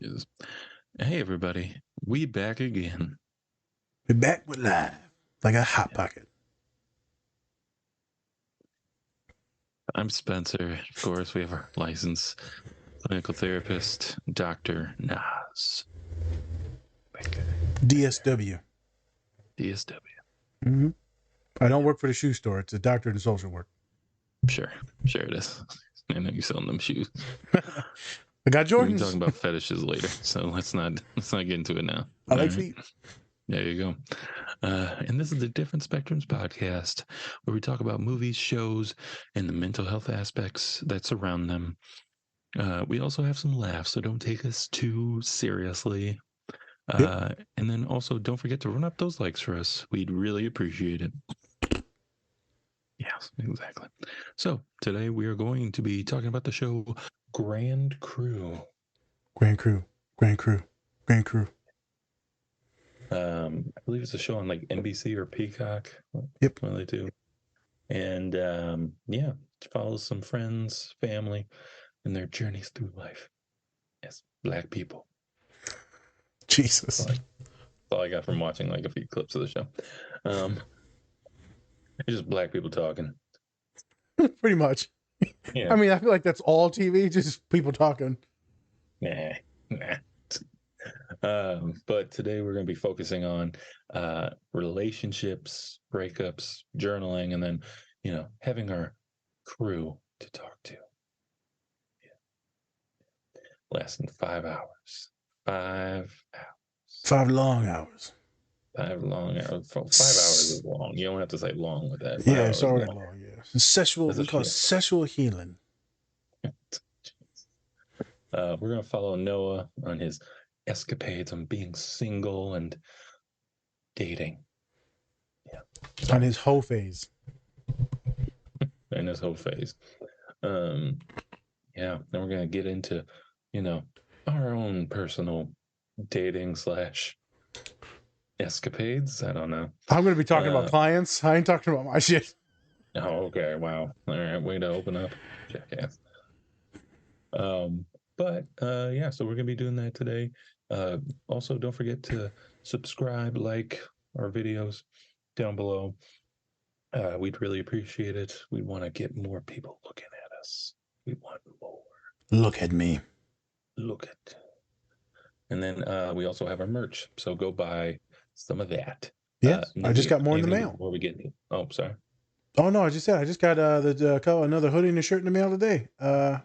Is hey everybody, we back again. We're back with live, like a hot pocket. I'm Spencer. Of course, we have our licensed clinical therapist, Dr. Nas. DSW. DSW. Mm-hmm. I don't work for the shoe store. It's a doctor and social work. Sure it is. I know you're selling them shoes. I got Jordans. We'll be talking about fetishes later, so let's not get into it now. I like feet. There you go. And this is the Different Spectrums podcast, where we talk about movies, shows, and the mental health aspects that surround them. We also have some laughs, so don't take us too seriously. And then also don't forget to run up those likes for us. We'd really appreciate it. Yes, exactly. So today we are going to be talking about the show Grand Crew. Grand Crew. I believe it's a show on like NBC or Peacock. Yep. One of the two. And it follows some friends, family, and their journeys through life as Black people. Jesus. That's all I got from watching like a few clips of the show. It's just Black people talking. Pretty much. Yeah. I mean, I feel like that's all TV, just people talking. Nah. But today we're going to be focusing on relationships, breakups, journaling, and then, having our crew to talk to. Yeah. Lasting 5 hours. 5 hours. 5 long hours. 5 long hours. 5 hours is long. You don't have to say long with that. Yeah, it's already long. Yeah. We call it sexual healing. We're going to follow Noah on his escapades on being single and dating. Yeah. On his whole phase. Then we're going to get into, our own personal dating / escapades. I don't know. I'm going to be talking about clients. I ain't talking about my shit. Oh, okay. Wow. All right. Way to open up, jackass. So we're going to be doing that today. Also, don't forget to subscribe, like our videos down below. We'd really appreciate it. We want to get more people looking at us. We want more. Look at me. And then we also have our merch, so go buy some of that. Yes, I just got more in the mail. Before we get, sorry. Oh no, I just got another hoodie and a shirt in the mail today. I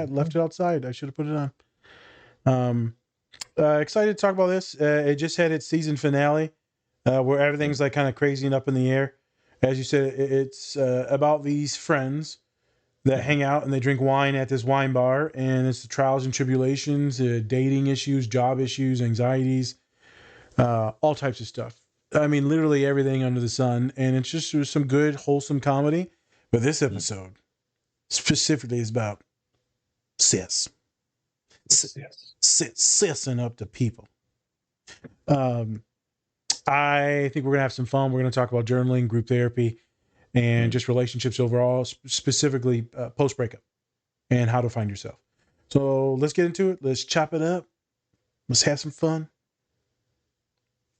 left it outside. I should have put it on. Excited to talk about this. It just had its season finale, where everything's like kind of crazy and up in the air. As you said, it's about these friends that hang out and they drink wine at this wine bar, and it's the trials and tribulations, dating issues, job issues, anxieties, all types of stuff. I mean, literally everything under the sun, and it's just some good, wholesome comedy. But this episode specifically is about cis. Sissing up to people. I think we're going to have some fun. We're going to talk about journaling, group therapy, and just relationships overall, specifically post-breakup and how to find yourself. So let's get into it. Let's chop it up. Let's have some fun.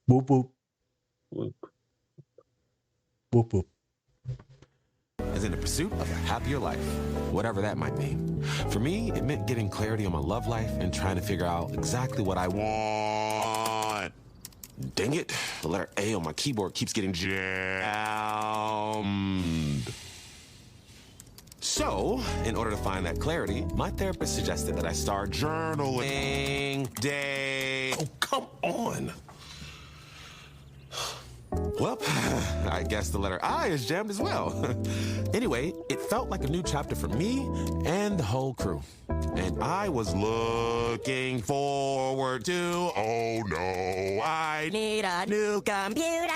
Whoop, whoop. Whoop. Whoop, whoop. Is in the pursuit of a happier life, whatever that might mean. For me, it meant getting clarity on my love life and trying to figure out exactly what I want. Dang it, the letter A on my keyboard keeps getting jammed. So, in order to find that clarity, my therapist suggested that I start journaling day. Oh, come on. Well, I guess the letter I is jammed as well. Anyway, it felt like a new chapter for me and the whole crew. And I was looking forward to, oh no, I need a new computer.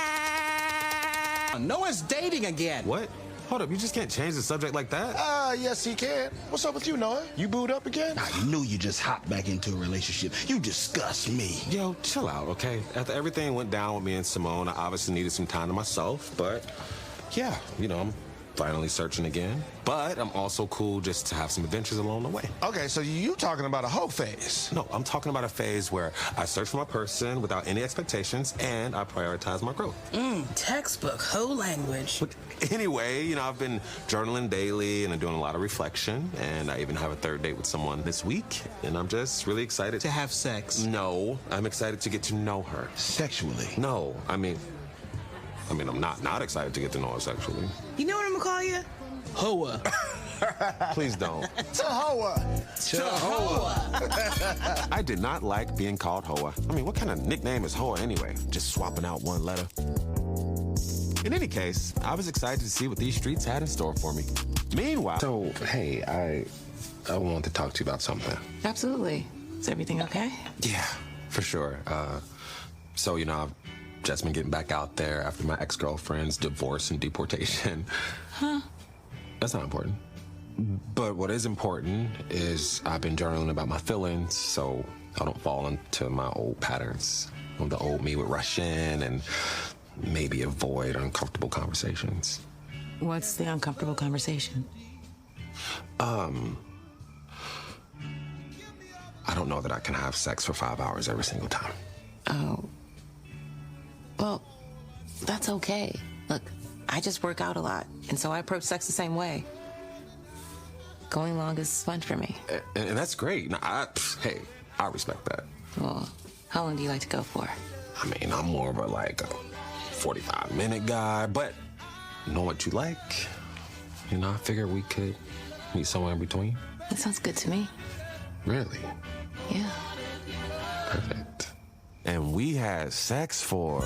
Noah's dating again. What? Hold up, you just can't change the subject like that? Yes, he can. What's up with you, Noah? You booed up again? I knew you just hopped back into a relationship. You disgust me. Yo, chill out, okay? After everything went down with me and Simone, I obviously needed some time to myself, but yeah, I'm finally searching again. But I'm also cool just to have some adventures along the way. Okay, so you talking about a hoe phase? No, I'm talking about a phase where I search for my person without any expectations and I prioritize my growth. Textbook hoe language. But anyway, I've been journaling daily and I'm doing a lot of reflection, and I even have a third date with someone this week, and I'm just really excited To have sex. No, I'm excited to get to know her. Sexually. No, I mean, I'm not excited to get to know her sexually. You know what I'm gonna call you? Hoa. Please don't. Tahoa. I did not like being called Hoa. What kind of nickname is Hoa anyway? Just swapping out one letter. In any case, I was excited to see what these streets had in store for me. Meanwhile... So, hey, I want to talk to you about something. Absolutely. Is everything okay? Yeah, for sure. So, I've just been getting back out there after my ex-girlfriend's divorce and deportation. Huh? That's not important. But what is important is I've been journaling about my feelings so I don't fall into my old patterns. The old me would rush in and maybe avoid uncomfortable conversations. What's the uncomfortable conversation? I don't know that I can have sex for 5 hours every single time. Oh. Well, that's okay. Look, I just work out a lot, and so I approach sex the same way. Going long is fun for me. And that's great. Hey, I respect that. Well, how long do you like to go for? I'm more of a 45-minute guy, but know what you like. I figure we could meet somewhere in between. That sounds good to me. Really? Yeah. Perfect. And we had sex for...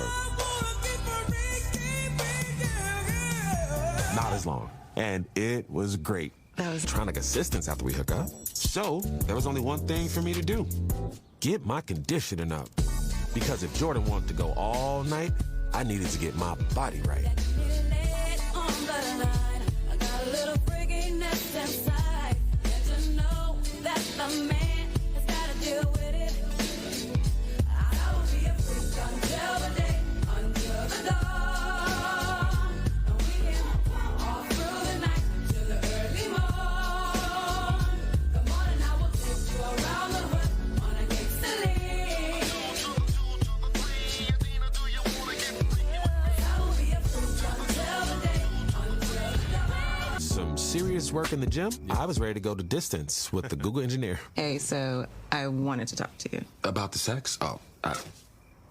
not as long. And it was great. That was... trying to get assistance after we hook up. So, there was only one thing for me to do. Get my conditioning up. Because if Jordan wanted to go all night, I needed to get my body right. Serious work in the gym, I was ready to go the distance with the Google engineer. Hey, so I wanted to talk to you. About the sex? Oh, I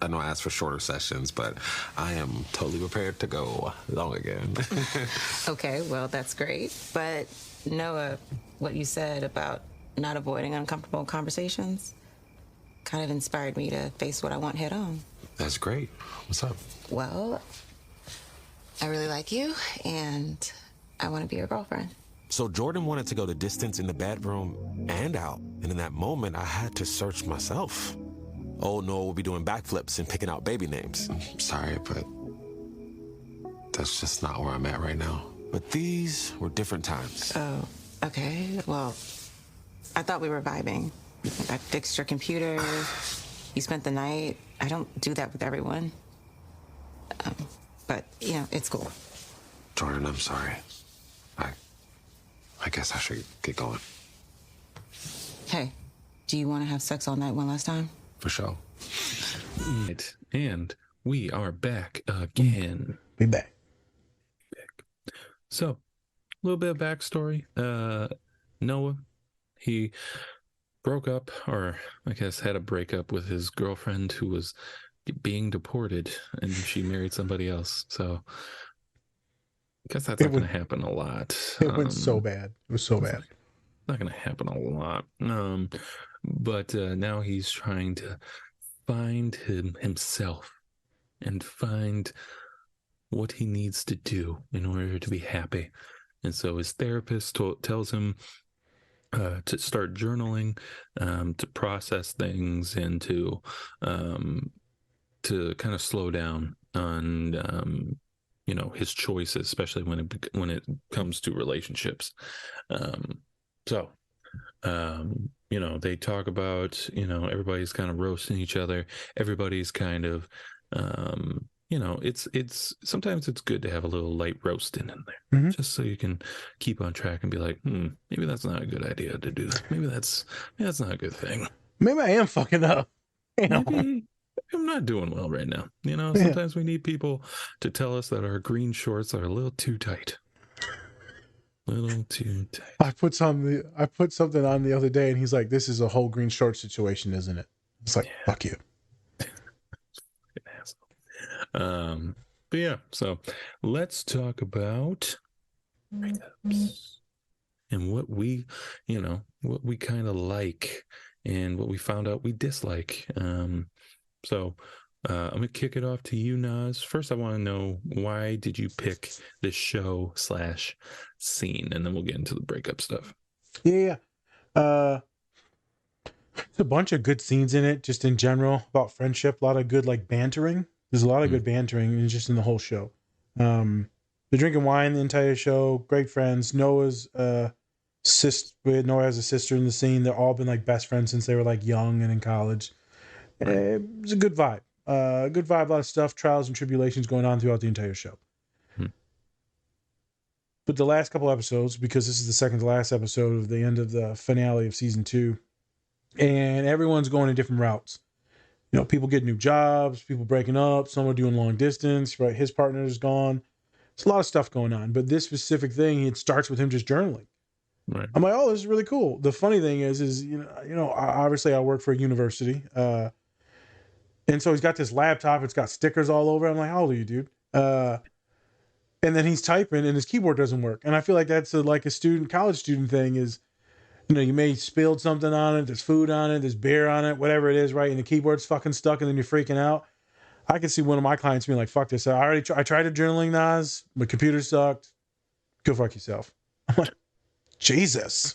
know I asked for shorter sessions, but I am totally prepared to go long again. Okay, well, that's great. But Noah, what you said about not avoiding uncomfortable conversations kind of inspired me to face what I want head on. That's great. What's up? Well, I really like you, and I want to be your girlfriend. So Jordan wanted to go the distance in the bedroom and out. And in that moment, I had to search myself. Old Noah will be doing backflips and picking out baby names. I'm sorry, but that's just not where I'm at right now. But these were different times. Oh, okay. Well, I thought we were vibing. I fixed your computer. You spent the night. I don't do that with everyone. But, it's cool. Jordan, I'm sorry. I guess I should get going. Hey, do you want to have sex all night one last time? For sure. Right. And we are back again. Be back. So, a little bit of backstory. Noah, he broke up, or I guess had a breakup with his girlfriend who was being deported, and she married somebody else. So, I guess that's not going to happen a lot. It went so bad. It was so bad. Not going to happen a lot. But now he's trying to find himself and find what he needs to do in order to be happy. And so his therapist tells him to start journaling, to process things, and to kind of slow down on his choices, especially when it comes to relationships. They talk about, everybody's kind of roasting each other. Everybody's kind of, it's sometimes it's good to have a little light roasting in there, just so you can keep on track and be like, maybe that's not a good idea to do that. Maybe that's not a good thing. Maybe I am fucking up. Maybe I'm not doing well right now. Sometimes we need people to tell us that our green shorts are a little too tight. Little too tight. I put something on the other day, and he's like, "This is a whole green short situation, isn't it?" It's like, fuck you. But yeah, so let's talk about breakups and what we kind of like and what we found out we dislike. So I'm gonna kick it off to you, Nas. First, I want to know, why did you pick this show / scene, and then we'll get into the breakup stuff. Yeah. There's a bunch of good scenes in it, just in general, about friendship. A lot of good bantering. There's a lot of good bantering just in the whole show. They're drinking wine the entire show. Great friends. Noah's Noah has a sister in the scene. They've all been best friends since they were young and in college. Right. It was a good vibe. Good vibe. A lot of stuff, trials and tribulations going on throughout the entire show. But the last couple episodes, because this is the second to last episode of the end of the finale of season 2, and everyone's going in different routes. People get new jobs, people breaking up, some are doing long distance, right? His partner is gone. There's a lot of stuff going on. But this specific thing, it starts with him just journaling. Right. I'm like, oh, this is really cool. The funny thing is obviously I work for a university. And so he's got this laptop, it's got stickers all over. I'm like, how old are you, dude? And then he's typing and his keyboard doesn't work. And I feel like that's a college student thing is, you may spilled something on it, there's food on it, there's beer on it, whatever it is, right? And the keyboard's fucking stuck and then you're freaking out. I can see one of my clients being like, fuck this. I tried a journaling, Nas. My computer sucked. Go fuck yourself. I'm like, Jesus.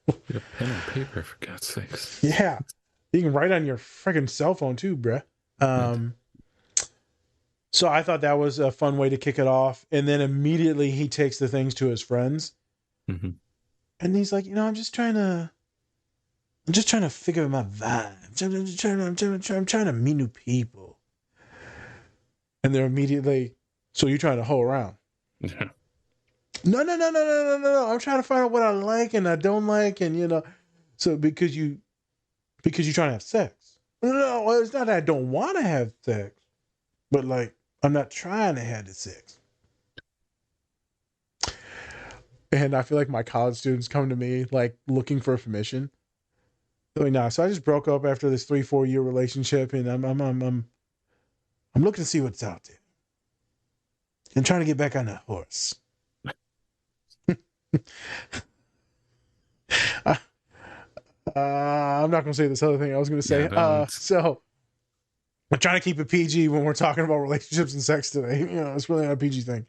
Get a pen and paper, for God's sakes. Yeah. You can write on your freaking cell phone too, bruh. So I thought that was a fun way to kick it off. And then immediately he takes the things to his friends. Mm-hmm. And he's like, I'm just trying to figure my vibe. I'm trying to meet new people. And they're immediately, so you're trying to hoe around. Yeah. No. I'm trying to find out what I like and I don't like. And, so because you're trying to have sex. No, it's not that I don't want to have sex, but I'm not trying to have the sex. And I feel like my college students come to me looking for permission. They're like, nah. So I just broke up after this 3-4 year relationship, and I'm looking to see what's out there. I'm trying to get back on that horse. I'm not going to say this other thing I was going to say. So I'm trying to keep it PG when we're talking about relationships and sex today. It's really not a PG thing.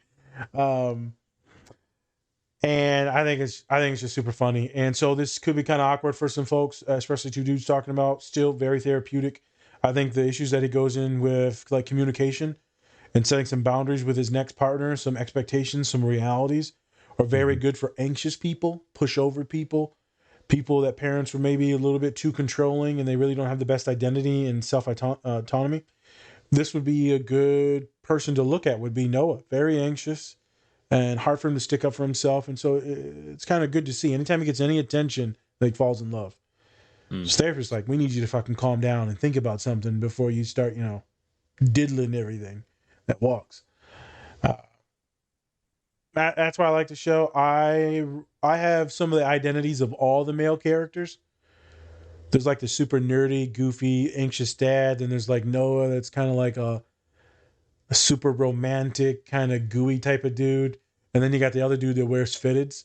And I think it's just super funny. And so this could be kind of awkward for some folks, especially two dudes talking about, still very therapeutic. I think the issues that he goes in with communication and setting some boundaries with his next partner, some expectations, some realities are very good for anxious people, pushover people that parents were maybe a little bit too controlling and they really don't have the best identity and self-autonomy. This would be a good person to look at, would be Noah. Very anxious and hard for him to stick up for himself. And so it's kind of good to see. Anytime he gets any attention, he falls in love. His therapist's like, we need you to fucking calm down and think about something before you start, diddling everything that walks. That's why I like the show. I have some of the identities of all the male characters. There's the super nerdy, goofy, anxious dad. Then there's Noah that's kind of a super romantic, kind of gooey type of dude. And then you got the other dude that wears fitteds.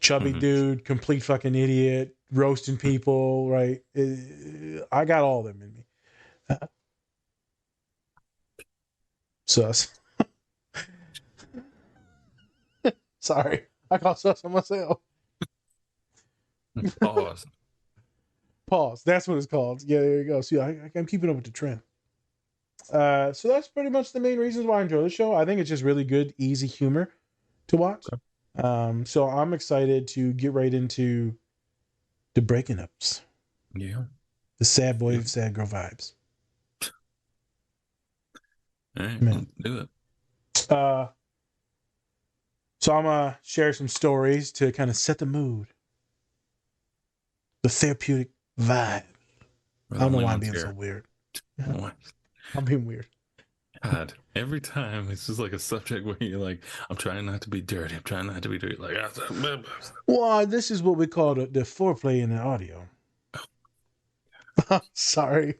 Chubby dude, complete fucking idiot, roasting people, right? I got all of them in me. Sus. Sorry. I call sus on myself. Pause. That's what it's called. Yeah, there you go. See, I'm keeping up with the trend. So that's pretty much the main reasons why I enjoy the show. I think it's just really good, easy humor to watch. Okay. So I'm excited to get right into the Breakups. Yeah. The sad boy, sad girl vibes. All right, Man. do it. So I'm gonna share some stories to kind of set the mood, the therapeutic vibe. I don't know why I'm being so weird. I'm being weird. God, every time it's just like a subject where you're like, I'm trying not to be dirty. I'm trying not to be dirty. Like, well, this is what we call the foreplay in the audio. Sorry.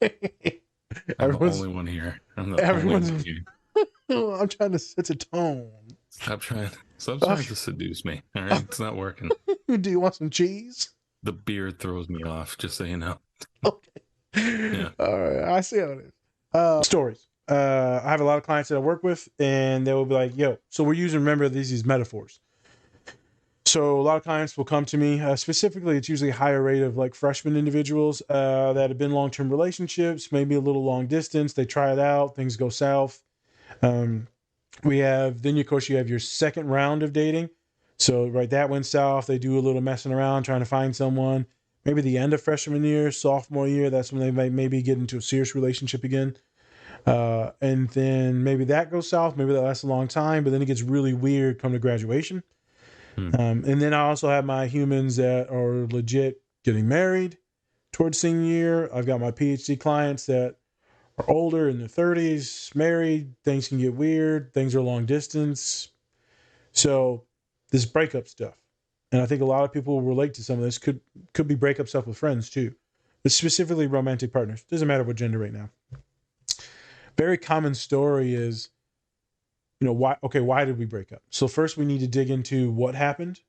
I'm the only one here. I'm trying to set the tone. Stop trying to seduce me. All right, it's not working. Do you want some cheese? The beard throws me off, just so you know. Okay. Yeah. All right, I see how it is. Stories. I have a lot of clients that I work with, and they will be like, "Yo, so we're using remember these metaphors." So a lot of clients will come to me. Specifically, it's usually a higher rate of like freshman individuals that have been long-term relationships, maybe a little long distance. They try it out, things go south. We have then, of course, you have your second round of dating. So right, that went south. They do a little messing around, trying to find someone. Maybe the end of freshman year, sophomore year, that's when they might maybe get into a serious relationship again. And then maybe that goes south. Maybe that lasts a long time, but then it gets really weird come to graduation. And then I also have my humans that are legit getting married towards senior year. I've got my PhD clients that are older in their 30s, married. Things can get weird. Things are long distance. So this breakup stuff. And I think a lot of people will relate to some of this. Could be breakup stuff with friends too. But specifically romantic partners. Doesn't matter what gender right now. Very common story is, why did we break up? So first we need to dig into what happened.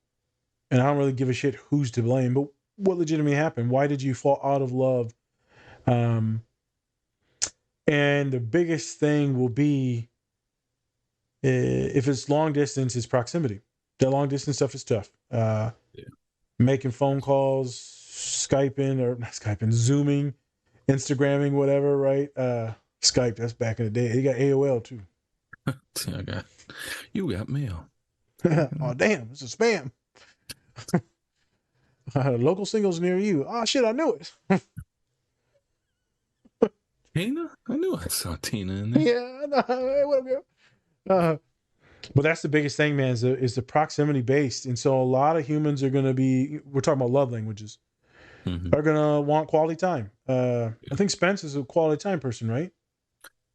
And I don't really give a shit who's to blame, but what legitimately happened? Why did you fall out of love? And the biggest thing will be, if it's long distance, it's proximity. That long distance stuff is tough. Making phone calls, Zooming, Instagramming, whatever, right? Skype, that's back in the day. You got AOL too. You got mail. Oh, damn, it's a spam. Local singles near you. Oh, shit, I knew it. Tina? I knew I saw Tina in there. Yeah, whatever. But that's the biggest thing, man, is the proximity based. And so a lot of humans are going to be, we're talking about love languages, are going to want quality time. I think Spence is a quality time person, right?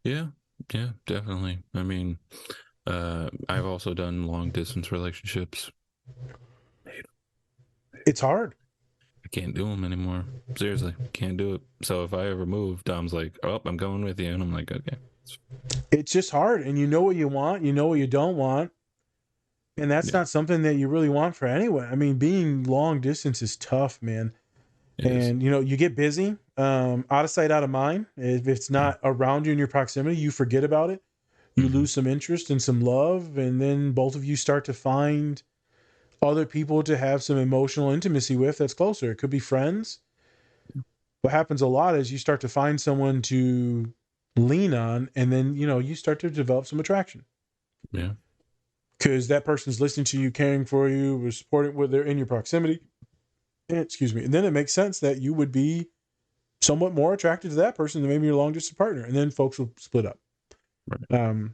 Yeah, definitely. I mean, I've also done long distance relationships. It's hard. I can't do them anymore. Seriously, can't do it. So if I ever move, Dom's like, "Oh, I'm going with you," and I'm like, "Okay." It's just hard, and you know what you want, you know what you don't want, and that's not something that you really want for anyone. I mean, being long distance is tough, man. And you get busy, out of sight, out of mind. If it's not around you in your proximity, you forget about it. You lose some interest and some love, and then both of you start to find other people to have some emotional intimacy with that's closer. It could be friends. What happens a lot is you start to find someone to lean on, and then you start to develop some attraction. Yeah, because that person's listening to you, caring for you, was supporting, where they're in your proximity. Excuse me. And then it makes sense that you would be somewhat more attracted to that person than maybe your long distance partner, and then folks will split up. Right.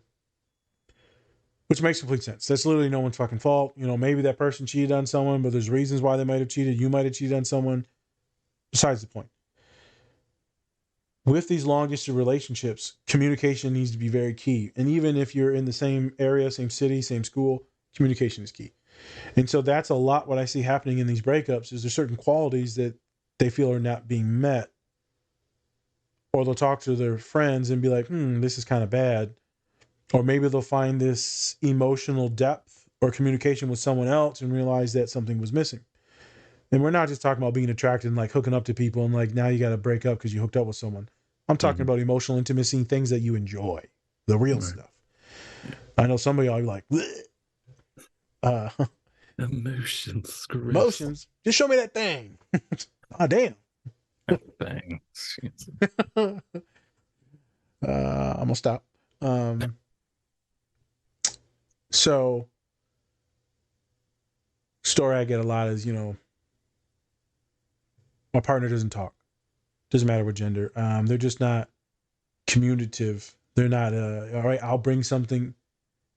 Which makes complete sense. That's literally no one's fucking fault. Maybe that person cheated on someone, but there's reasons why they might have cheated. You might have cheated on someone. Besides the point. With these long distance relationships, communication needs to be very key. And even if you're in the same area, same city, same school, communication is key. And so that's a lot what I see happening in these breakups is there's certain qualities that they feel are not being met. Or they'll talk to their friends and be like, this is kind of bad. Or maybe they'll find this emotional depth or communication with someone else and realize that something was missing. And we're not just talking about being attracted and like hooking up to people and like now you got to break up because you hooked up with someone. I'm talking about emotional intimacy, things that you enjoy, the real stuff. I know some of y'all are like, emotions. Emotions. Just show me that thing. Oh, damn. Thing. I'm gonna stop. So, story I get a lot is, my partner doesn't talk. Doesn't matter what gender. They're just not communicative They're not, all right, I'll bring something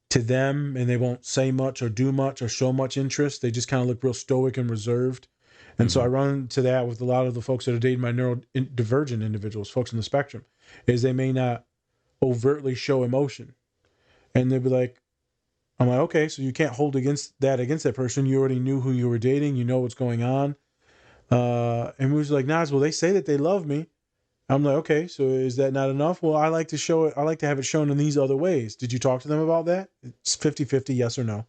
to them and they won't say much or do much or show much interest. They just kind of look real stoic and reserved. And so I run into that with a lot of the folks that are dating my neurodivergent individuals, folks in the spectrum, is they may not overtly show emotion. And they'll be like, I'm like, okay, so you can't hold against that person. You already knew who you were dating. You know what's going on. And we was like, Nas, well, they say that they love me. I'm like, okay, so is that not enough? Well, I like to show it. I like to have it shown in these other ways. Did you talk to them about that? It's 50-50, yes or no.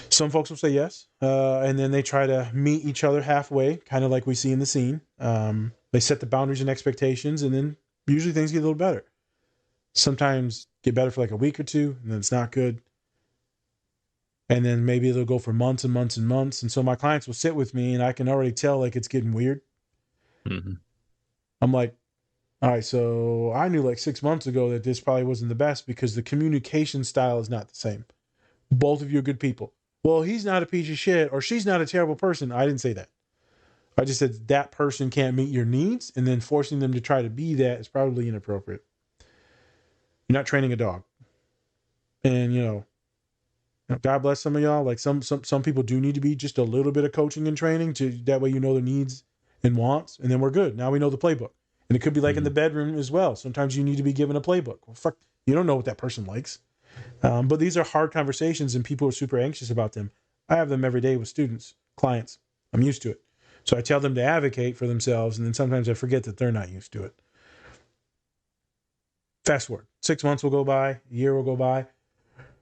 Some folks will say yes. And then they try to meet each other halfway, kind of like we see in the scene. They set the boundaries and expectations, and then usually things get a little better. Sometimes get better for like a week or two, and then it's not good. And then maybe they'll go for months and months and months. And so my clients will sit with me, and I can already tell like it's getting weird. Mm-hmm. I'm like, all right, so I knew like 6 months ago that this probably wasn't the best because the communication style is not the same. Both of you are good people. Well, he's not a piece of shit or she's not a terrible person. I didn't say that. I just said that person can't meet your needs, and then forcing them to try to be that is probably inappropriate. You're not training a dog. And, God bless some of y'all. Like some people do need to be just a little bit of coaching and training to that way you know their needs and wants, and then we're good. Now we know the playbook. And it could be like in the bedroom as well. Sometimes you need to be given a playbook. Well, fuck, you don't know what that person likes. But these are hard conversations, and people are super anxious about them. I have them every day with students, clients. I'm used to it. So I tell them to advocate for themselves, and then sometimes I forget that they're not used to it. Fast forward. 6 months will go by. A year will go by.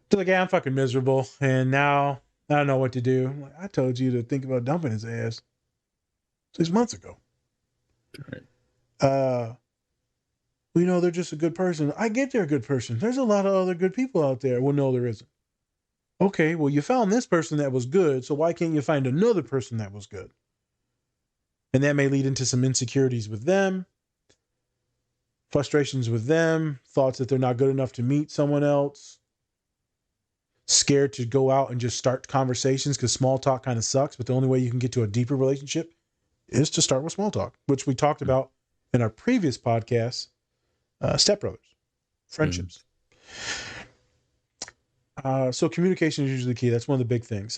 They're like, yeah, I'm fucking miserable. And now I don't know what to do. I'm like, I told you to think about dumping his ass 6 months ago. Right. They're just a good person. I get they're a good person. There's a lot of other good people out there. Well, no, there isn't. Okay, well, you found this person that was good, so why can't you find another person that was good? And that may lead into some insecurities with them, frustrations with them, thoughts that they're not good enough to meet someone else, scared to go out and just start conversations because small talk kind of sucks, but the only way you can get to a deeper relationship is to start with small talk, which we talked about in our previous podcast, stepbrothers, friendships. So communication is usually key. That's one of the big things.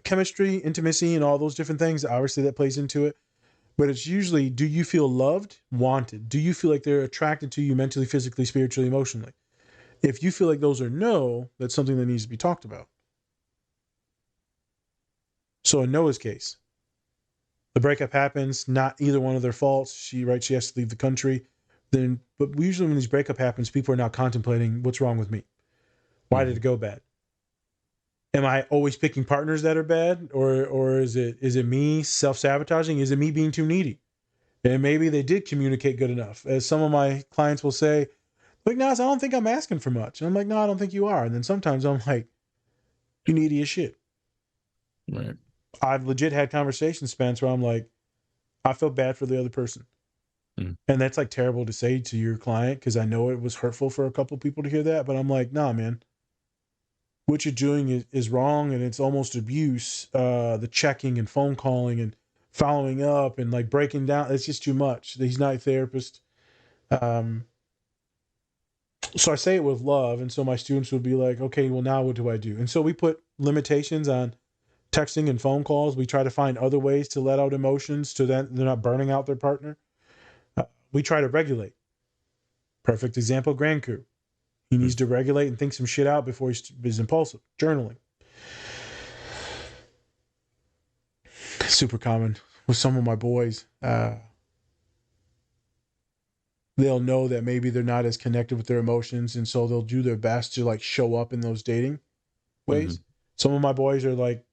Chemistry, intimacy, and all those different things, obviously that plays into it. But it's usually, do you feel loved, wanted? Do you feel like they're attracted to you mentally, physically, spiritually, emotionally? If you feel like those are no, that's something that needs to be talked about. So in Noah's case, the breakup happens, not either one of their faults. She has to leave the country. But usually when these breakup happens, people are now contemplating, what's wrong with me? Why did it go bad? Am I always picking partners that are bad? Or is it me self-sabotaging? Is it me being too needy? And maybe they did communicate good enough. As some of my clients will say, like, Nas, I don't think I'm asking for much. And I'm like, no, I don't think you are. And then sometimes I'm like, you needy as shit. Right. I've legit had conversations, Spence, where I'm like, I feel bad for the other person. And that's like terrible to say to your client because I know it was hurtful for a couple people to hear that. But I'm like, nah, man. What you're doing is wrong, and it's almost abuse. The checking and phone calling and following up and like breaking down, it's just too much. He's not a therapist. So I say it with love, and so my students would be like, okay, well, now what do I do? And so we put limitations on texting and phone calls. We try to find other ways to let out emotions so that they're not burning out their partner. We try to regulate. Perfect example, Grand Coup. He needs to regulate and think some shit out before he's impulsive. Journaling. Super common with some of my boys. They'll know that maybe they're not as connected with their emotions, and so they'll do their best to like show up in those dating ways. Some of my boys are like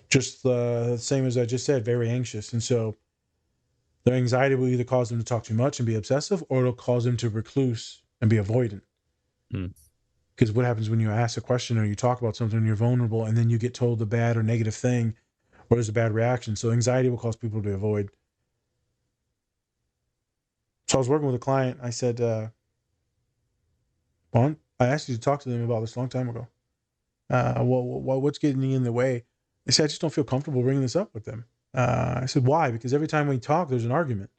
just the same as I just said, very anxious. And so their anxiety will either cause them to talk too much and be obsessive, or it'll cause them to recluse and be avoidant. Because what happens when you ask a question or you talk about something and you're vulnerable and then you get told a bad or negative thing or there's a bad reaction. So anxiety will cause people to avoid. So I was working with a client. I said, I asked you to talk to them about this a long time ago. What's getting in the way? They said, I just don't feel comfortable bringing this up with them. I said, why? Because every time we talk, there's an argument.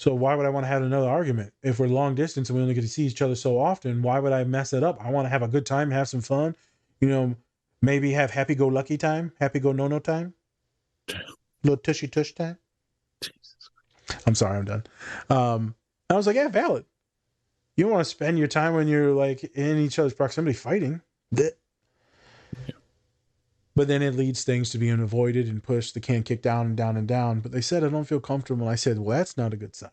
So why would I want to have another argument? If we're long distance and we only get to see each other so often, why would I mess it up? I want to have a good time, have some fun, maybe have happy-go-lucky time, happy-go-no-no time, little tushy-tush time. Jesus. I'm sorry, I'm done. I was like, yeah, valid. You don't want to spend your time when you're like in each other's proximity fighting. Yeah. But then it leads things to being avoided and pushed. The can kick down and down and down. But they said, I don't feel comfortable. I said, well, that's not a good sign.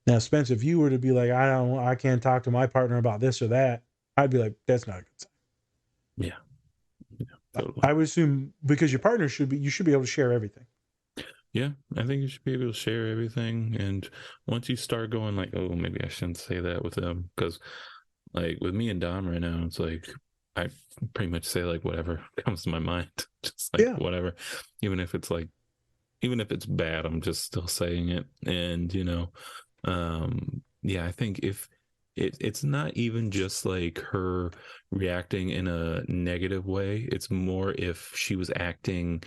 Now, Spence, if you were to be like, I can't talk to my partner about this or that, I'd be like, that's not a good sign. Yeah, totally. I would assume because your partner you should be able to share everything. Yeah, I think you should be able to share everything. And once you start going like, oh, maybe I shouldn't say that with them, because like with me and Dom right now, it's like I pretty much say like whatever comes to my mind, just like whatever, even if it's bad, I'm just still saying it. And I think if it's not even just like her reacting in a negative way, it's more if she was acting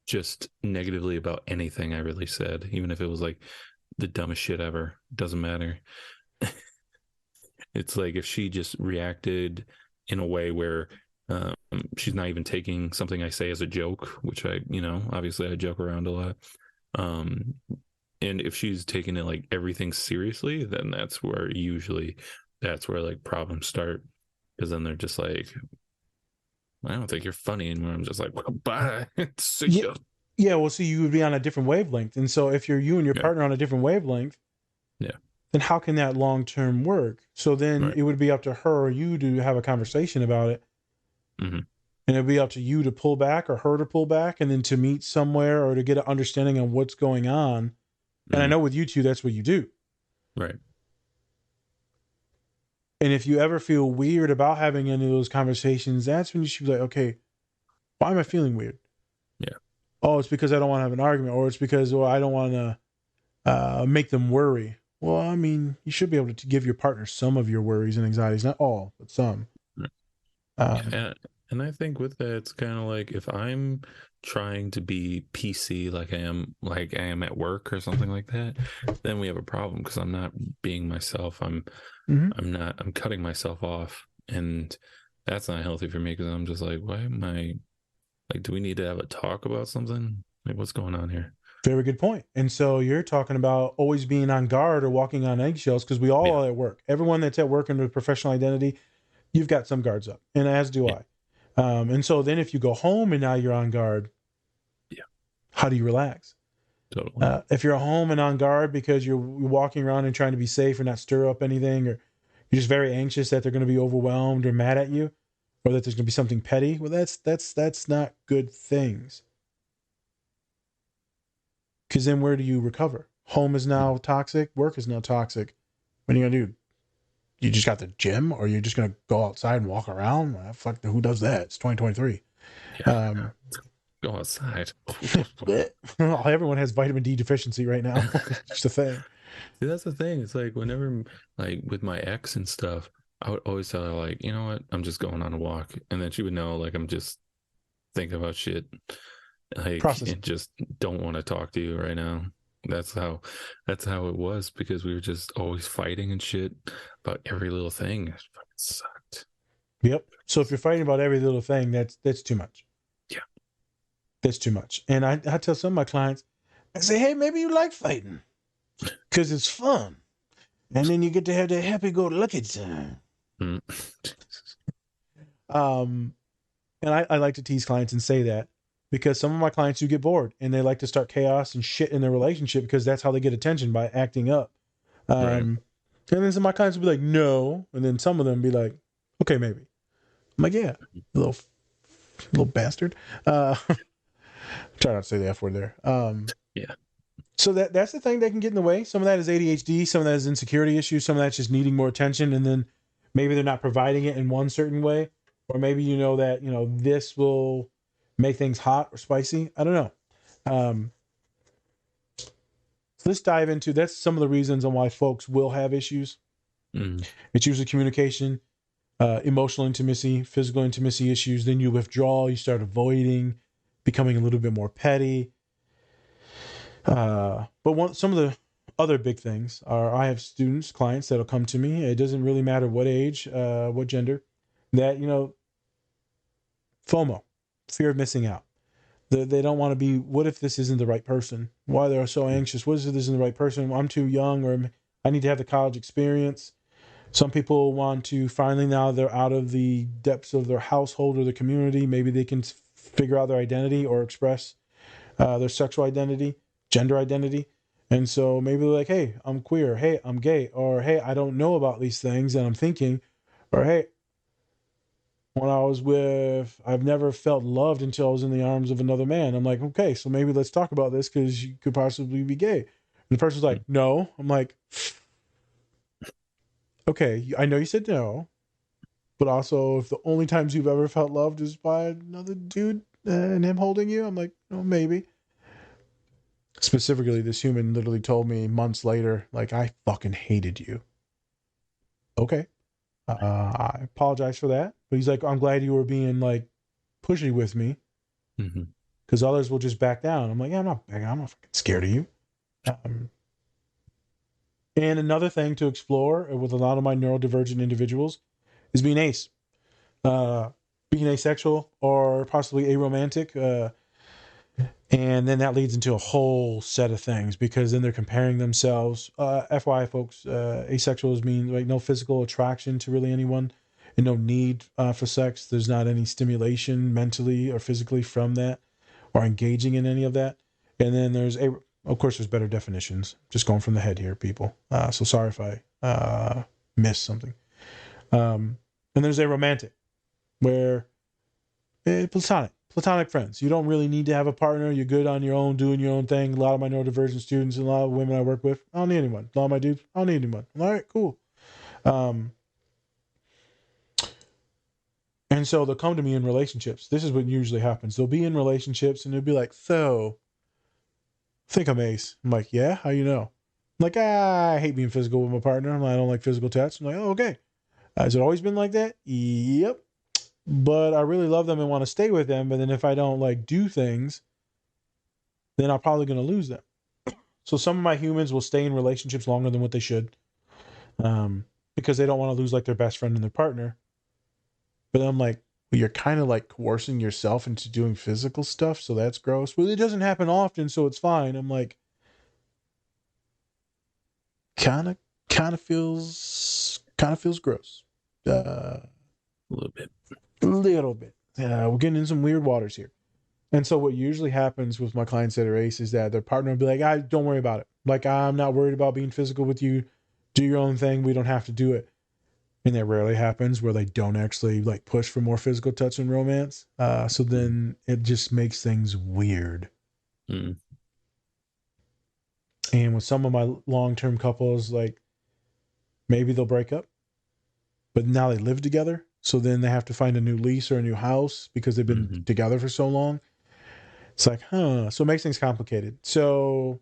just negatively about anything I really said, even if it was like the dumbest shit ever, doesn't matter. It's like if she just reacted in a way where she's not even taking something I say as a joke, which obviously I joke around a lot. And if she's taking it like everything seriously, then that's where like problems start. Because then they're just like, I don't think you're funny anymore. I'm just like, well, bye. See ya. Yeah, well, see, you would be on a different wavelength. And so if you and your partner on a different wavelength, then how can that long-term work? So then it would be up to her or you to have a conversation about it. Mm-hmm. And it'd be up to you to pull back or her to pull back and then to meet somewhere or to get an understanding on what's going on. Mm-hmm. And I know with you two, that's what you do. Right. And if you ever feel weird about having any of those conversations, that's when you should be like, okay, why am I feeling weird? Yeah. Oh, it's because I don't want to have an argument, or it's because I don't want to make them worry. Well, I mean, you should be able to give your partner some of your worries and anxieties, not all, but some. And I think with that, it's kind of like if I'm trying to be PC like I am at work or something like that, then we have a problem because I'm not being myself. I'm cutting myself off, and that's not healthy for me because I'm just like, why am I like, do we need to have a talk about something? Like, what's going on here? Very good point. And so you're talking about always being on guard or walking on eggshells because we all are at work. Everyone that's at work in a professional identity, you've got some guards up, and as do I. And so then if you go home and now you're on guard, how do you relax? Totally. If you're home and on guard because you're walking around and trying to be safe or not stir up anything, or you're just very anxious that they're going to be overwhelmed or mad at you, or that there's going to be something petty, well, that's not good things. Because then where do you recover? Home is now toxic. Work is now toxic. What are you going to do? You just got the gym, or you're just going to go outside and walk around? Fuck, who does that? It's 2023. Yeah. Go outside. Everyone has vitamin D deficiency right now. It's the thing. See, that's the thing. It's like whenever, like with my ex and stuff, I would always tell her like, you know what? I'm just going on a walk. And then she would know like I'm just thinking about shit. Like, and just don't want to talk to you right now. That's how it was because we were just always fighting and shit about every little thing. It fucking sucked. Yep. So if you're fighting about every little thing, that's too much. Yeah. That's too much. And I tell some of my clients, I say, hey, maybe you like fighting because it's fun. And then you get to have that happy-go-lucky time. Mm. And I like to tease clients and say that because some of my clients do get bored and they like to start chaos and shit in their relationship because that's how they get attention, by acting up. Right. And then some of my clients will be like, no. And then some of them be like, okay, maybe. I'm like, yeah, little bastard. Try not to say the F word there. Yeah. So that's the thing that can get in the way. Some of that is ADHD. Some of that is insecurity issues. Some of that's just needing more attention. And then maybe they're not providing it in one certain way. Or maybe that, this will make things hot or spicy. I don't know. So let's dive into, that's some of the reasons on why folks will have issues. Mm. It's usually communication, emotional intimacy, physical intimacy issues. Then you withdraw, you start avoiding, becoming a little bit more petty. But some of the other big things are I have students, clients that'll come to me. It doesn't really matter what age, what gender, that, FOMO, fear of missing out. They don't want to be, what if this isn't the right person? Why they're so anxious? What if this isn't the right person? I'm too young, or I need to have the college experience. Some people want to finally, now they're out of the depths of their household or the community, maybe they can figure out their identity or express their sexual identity, gender identity. And so maybe they're like, hey, I'm queer. Hey, I'm gay. Or, hey, I don't know about these things and I'm thinking. Or, hey, when I was I've never felt loved until I was in the arms of another man. I'm like, okay, so maybe let's talk about this because you could possibly be gay. And the person's like, no. I'm like, okay, I know you said no, but also if the only times you've ever felt loved is by another dude and him holding you, I'm like, oh, maybe. Specifically, this human literally told me months later, like, I fucking hated you. Okay. I apologize for that. But he's like, I'm glad you were being like pushy with me. Because others will just back down. I'm like, yeah, I'm not fucking scared of you. And another thing to explore with a lot of my neurodivergent individuals is being ace. Being asexual or possibly aromantic. And then that leads into a whole set of things because then they're comparing themselves. FYI, folks, asexuals mean like no physical attraction to really anyone and no need for sex. There's not any stimulation mentally or physically from that or engaging in any of that. And then of course, there's better definitions. Just going from the head here, people. So sorry if I missed something. And there's aromantic, where platonic friends. You don't really need to have a partner. You're good on your own, doing your own thing. A lot of my neurodivergent students and a lot of women I work with, I don't need anyone. A lot of my dudes, I don't need anyone. All right, cool. And so they'll come to me in relationships. This is what usually happens. They'll be in relationships and they'll be like, so, I think I'm ace. I'm like, yeah? How you know? I'm like, I hate being physical with my partner. I don't like physical touch. I'm like, oh, okay. Has it always been like that? Yep. But I really love them and want to stay with them. But then if I don't like do things, then I'm probably going to lose them. So some of my humans will stay in relationships longer than what they should, because they don't want to lose like their best friend and their partner. But I'm like, well, you're kind of like coercing yourself into doing physical stuff. So that's gross. Well, it doesn't happen often, so it's fine. I'm like, kind of feels gross. A little bit. We're getting in some weird waters here. And so what usually happens with my clients that are ace is that their partner will be like, don't worry about it. Like, I'm not worried about being physical with you. Do your own thing. We don't have to do it. And that rarely happens where they don't actually like push for more physical touch and romance. So then it just makes things weird. And with some of my long-term couples, like maybe they'll break up, but now they live together. So then they have to find a new lease or a new house because they've been together for so long. It's like, so it makes things complicated. So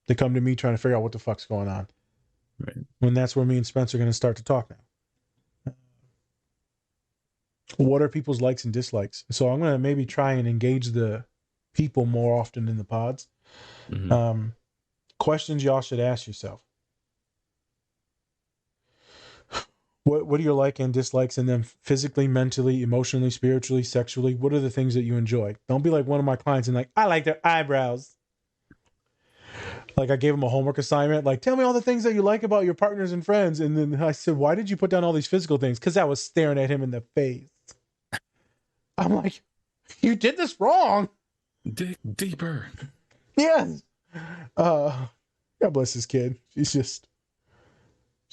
they come to me trying to figure out what the fuck's going on. Right. When that's where me and Spence are going to start to talk now. What are people's likes and dislikes? So I'm going to maybe try and engage the people more often in the pods. Questions y'all should ask yourself. What are your like and dislikes in them physically, mentally, emotionally, spiritually, sexually? What are the things that you enjoy? Don't be like one of my clients and like, I like their eyebrows. Like I gave him a homework assignment, like, tell me all the things that you like about your partners and friends. And then I said, why did you put down all these physical things? Because I was staring at him in the face. I'm like, you did this wrong. Dig deeper. Yes. God bless this kid. She's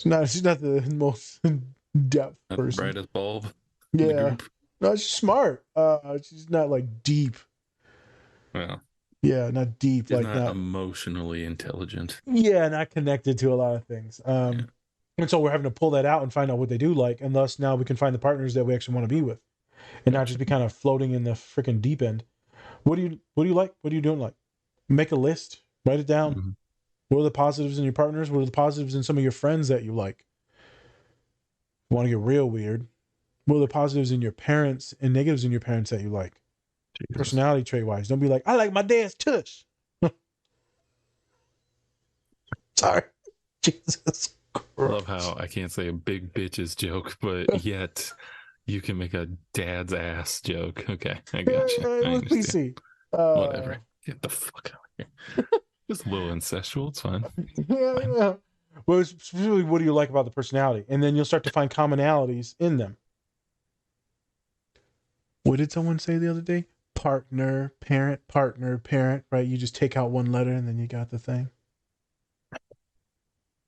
not the most depth Not person. the brightest bulb. Yeah. No, she's smart. She's not like deep. Well. Yeah, not deep. She's like not emotionally intelligent. Yeah, not connected to a lot of things. And so we're having to pull that out and find out what they do like, and thus now we can find the partners that we actually want to be with, and not just be kind of floating in the freaking deep end. What do you like? What do you don't like? Make a list. Write it down. What are the positives in your partners? What are the positives in some of your friends that you like? You want to get real weird? What are the positives in your parents and negatives in your parents that you like? personality trait wise. Don't be like, I like my dad's tush. Sorry. Jesus Christ. I love how I can't say a big bitches joke, but yet you can make a dad's ass joke. Okay, I got you. It was PC. Whatever. Get the fuck out of here. Just a little incestual. It's fine. Yeah. Well, specifically, what do you like about the personality? And then you'll start to find commonalities in them. What did someone say the other day? Partner, parent, right? You just take out one letter and then you got the thing.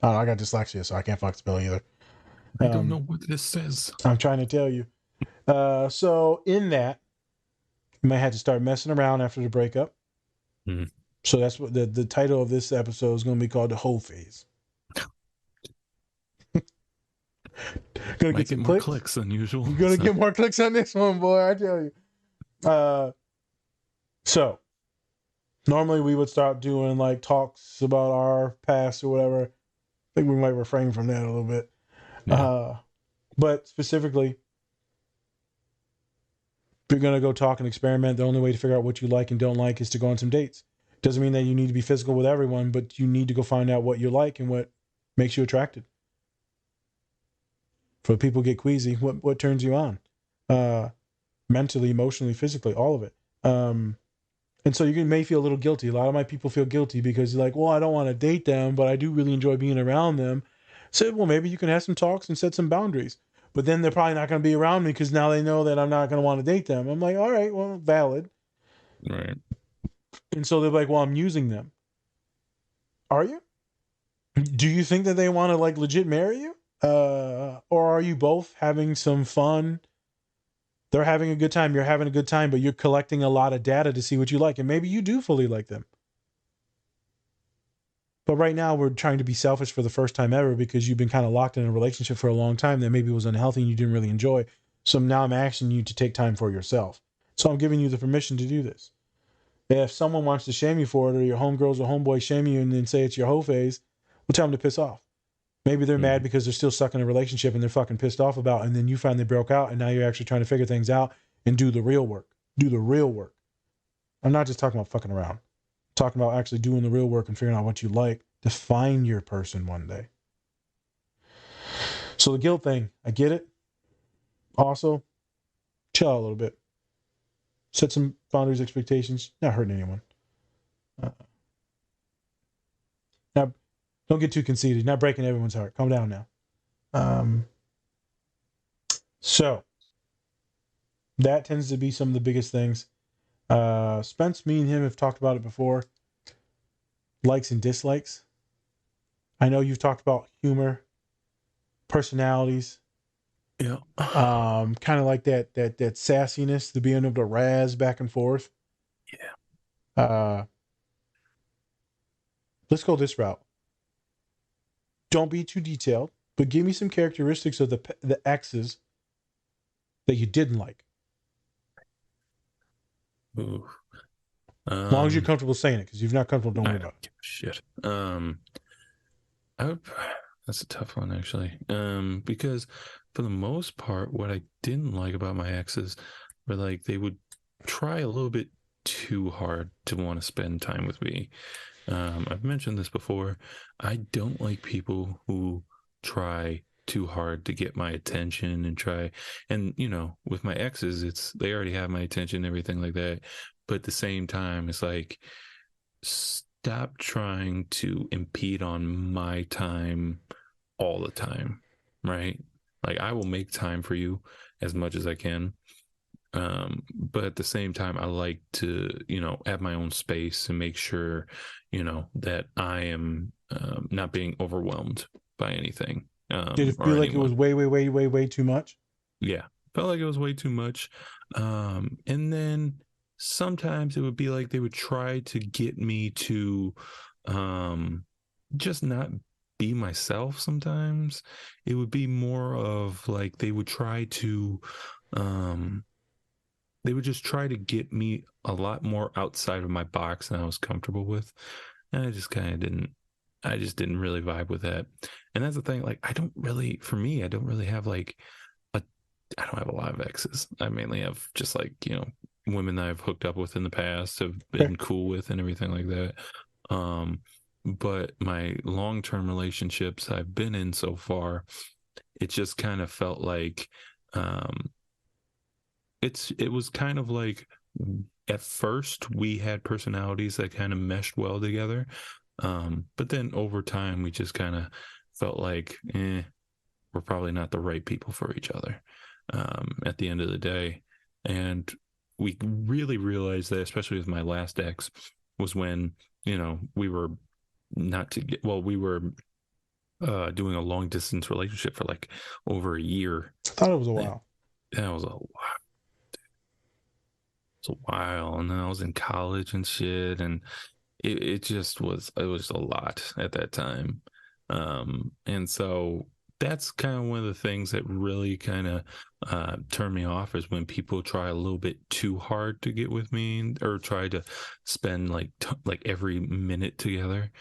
Oh, I got dyslexia, so I can't fuck spell either. I don't know what this says. I'm trying to tell you. So in that, you might have to start messing around after the breakup. Mm-hmm. So that's what the title of this episode is going to be called, The Whole Phase. Gonna get some more clicks than usual. You're gonna get more clicks on this one, boy, I tell you. So normally we would start doing like talks about our past or whatever. I think we might refrain from that a little bit. Yeah. But specifically, if you're gonna go talk and experiment, the only way to figure out what you like and don't like is to go on some dates. Doesn't mean that you need to be physical with everyone, but you need to go find out what you like and what makes you attracted. For people get queasy, what turns you on? Mentally, emotionally, physically, all of it. And so you may feel a little guilty. A lot of my people feel guilty because you're like, well, I don't want to date them, but I do really enjoy being around them. So, well, maybe you can have some talks and set some boundaries. But then they're probably not going to be around me because now they know that I'm not going to want to date them. I'm like, all right, well, valid. Right. And so they're like, well, I'm using them. Are you? Do you think that they want to like legit marry you? Or are you both having some fun? They're having a good time. You're having a good time, but you're collecting a lot of data to see what you like. And maybe you do fully like them. But right now we're trying to be selfish for the first time ever because you've been kind of locked in a relationship for a long time that maybe was unhealthy and you didn't really enjoy. So now I'm asking you to take time for yourself. So I'm giving you the permission to do this. If someone wants to shame you for it, or your homegirls or homeboys shame you and then say it's your whole phase, we'll tell them to piss off. Maybe they're mad because they're still stuck in a relationship and they're fucking pissed off about it, and then you finally broke out and now you're actually trying to figure things out and do the real work. Do the real work. I'm not just talking about fucking around. I'm talking about actually doing the real work and figuring out what you like to find your person one day. So the guilt thing, I get it. Also, chill out a little bit. Set some boundaries, expectations. Not hurting anyone. Now, don't get too conceited. Not breaking everyone's heart. Calm down now. So that tends to be some of the biggest things. Spence, me and him have talked about it before. Likes and dislikes. I know you've talked about humor, personalities. Yeah. Kind of like that sassiness, the being able to razz back and forth. Yeah. Let's go this route. Don't be too detailed, but give me some characteristics of the exes that you didn't like. Ooh. As long as you're comfortable saying it, because if you're not comfortable, don't worry about it. Shit. That's a tough one, actually. Because for the most part, what I didn't like about my exes were like they would try a little bit too hard to want to spend time with me. I've mentioned this before. I don't like people who try too hard to get my attention and you know, with my exes, they already have my attention, everything like that. But at the same time, it's like, stop trying to impede on my time all the time, right? Like, I will make time for you as much as I can. But at the same time, I like to, you know, have my own space and make sure, you know, that I am not being overwhelmed by anything. Did it feel like it was way too much? Yeah, felt like it was way too much. And then sometimes it would be like they would try to get me to just not be myself. Sometimes it would be more of like they would just try to get me a lot more outside of my box than I was comfortable with. And I just didn't really vibe with that. And that's the thing, like, I don't really have like I don't have a lot of exes. I mainly have just like, you know, women that I've hooked up with in the past have been Okay. cool with and everything like that. But my long-term relationships I've been in so far, it just kind of felt like um, it was kind of like at first we had personalities that kind of meshed well together. But then over time we just kind of felt like we're probably not the right people for each other at the end of the day. And we really realized that, especially with my last ex, was when, we were not to get, well, we were doing a long distance relationship for like over a year. I thought it was a And while. that was a while. It's a while. And then I was in college and shit. And it was a lot at that time. And so that's kind of one of the things that really kind of turned me off is when people try a little bit too hard to get with me or try to spend like every minute together.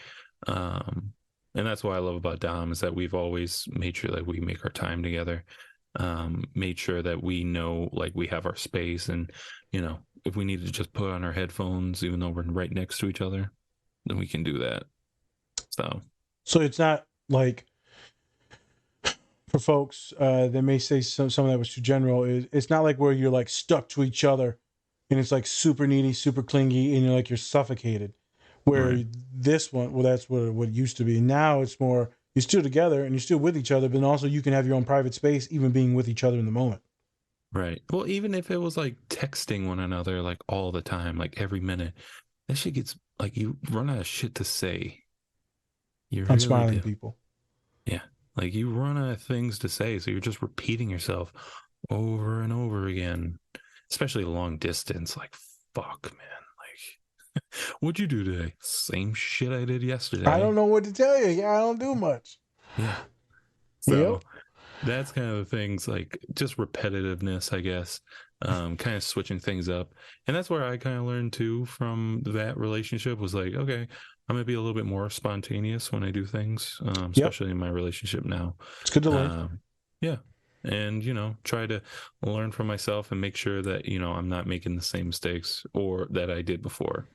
And that's what I love about Dom is that we've always made sure that we make our time together. Made sure that we know like we have our space and if we need to just put on our headphones even though we're right next to each other, then we can do that. So it's not like for folks that may say some of that was too general. It's not like where you're like stuck to each other and it's like super needy, super clingy, and you're suffocated. Where right. this one, well, that's what it used to be. Now it's more you're still together and you're still with each other, but also you can have your own private space, even being with each other in the moment. Right. Well, even if it was like texting one another like all the time, like every minute, that shit gets like you run out of shit to say. You I'm really smiling, do. people. Yeah. Like you run out of things to say. So you're just repeating yourself over and over again, especially long distance. Like, fuck, man. Like, what'd you do today? Same shit I did yesterday. I don't know what to tell you. Yeah, I don't do much. Yeah. So Yep. that's kind of the things like just repetitiveness, I guess, kind of switching things up. And that's where I kind of learned too from that relationship was like, okay, I'm going to be a little bit more spontaneous when I do things, Yep. especially in my relationship now. It's good to learn. Yeah. And, try to learn from myself and make sure that, I'm not making the same mistakes or that I did before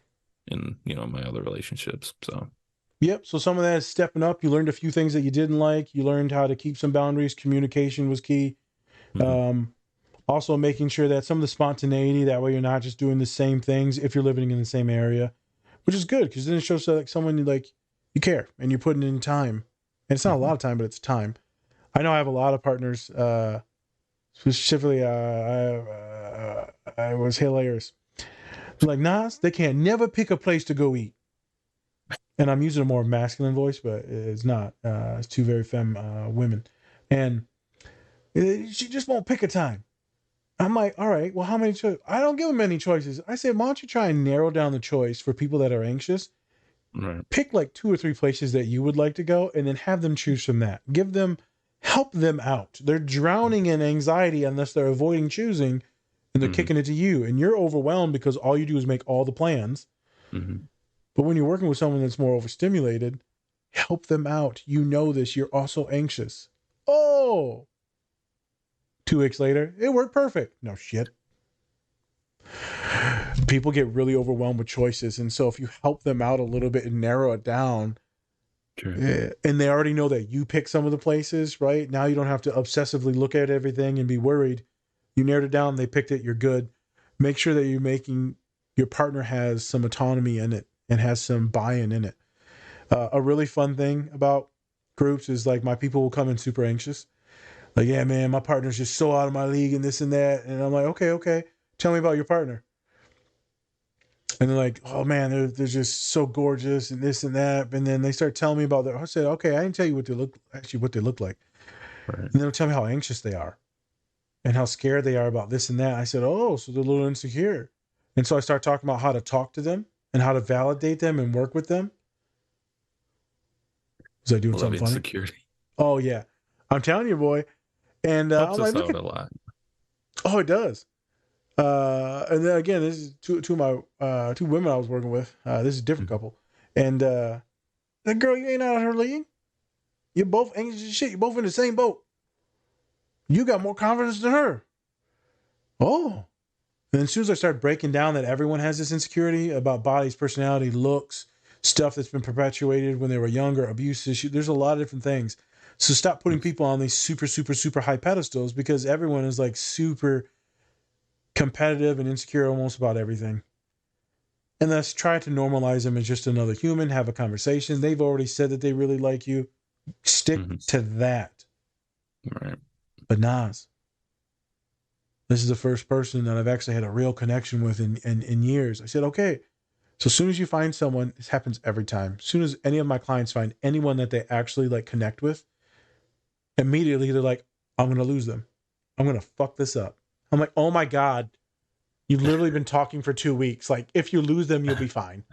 in, my other relationships. So. Yep. So some of that is stepping up. You learned a few things that you didn't like. You learned how to keep some boundaries. Communication was key. Mm-hmm. Also making sure that some of the spontaneity, that way you're not just doing the same things if you're living in the same area, which is good because then it shows like someone you care and you're putting in time. And it's not a lot of time, but it's time. I know I have a lot of partners, specifically, I was hilarious. Like, Nas, they can't never pick a place to go eat. And I'm using a more masculine voice, but it's not. It's two very women. And she just won't pick a time. I'm like, all right, well, how many choices? I don't give them any choices. I said, why don't you try and narrow down the choice for people that are anxious? Right. Pick like 2 or 3 places that you would like to go and then have them choose from that. Help them out. They're drowning in anxiety unless they're avoiding choosing and they're kicking it to you. And you're overwhelmed because all you do is make all the plans. Mm-hmm. But when you're working with someone that's more overstimulated, help them out. You know this. You're also anxious. Oh, 2 weeks later, it worked perfect. No shit. People get really overwhelmed with choices. And so if you help them out a little bit and narrow it down, and they already know that you pick some of the places, right? Now you don't have to obsessively look at everything and be worried. You narrowed it down, they picked it, you're good. Make sure that your partner has some autonomy in it and has some buy-in in it. A really fun thing about groups is like my people will come in super anxious. Like, yeah, man, my partner's just so out of my league and this and that. And I'm like, okay. Tell me about your partner. And they're like, oh man, they're just so gorgeous and this and that. And then they start telling me about I said, okay, I didn't tell you what they look like. Right. And they'll tell me how anxious they are and how scared they are about this and that. I said, oh, so they're a little insecure. And so I start talking about how to talk to them and how to validate them and work with them. Was I doing something funny? Insecurity. Oh yeah. I'm telling you, boy. And helps I'm like, us out a lot. Oh, it does. And then again, this is two of my 2 women I was working with. This is a different couple. And that girl, you ain't out of her league. You're both anxious as shit. You're both in the same boat. You got more confidence than her. Oh. And as soon as I start breaking down that everyone has this insecurity about bodies, personality, looks, stuff that's been perpetuated when they were younger, abuse issue, there's a lot of different things. So stop putting people on these super, super, super high pedestals, because everyone is like super competitive and insecure almost about everything. And let's try to normalize them as just another human, have a conversation. They've already said that they really like you. Stick to that. Right. But Nas, this is the first person that I've actually had a real connection with in years. I said, okay. So as soon as you find someone, this happens every time. As soon as any of my clients find anyone that they actually like connect with, immediately they're like, I'm going to lose them. I'm going to fuck this up. I'm like, oh my God, you've literally been talking for 2 weeks. Like, if you lose them, you'll be fine.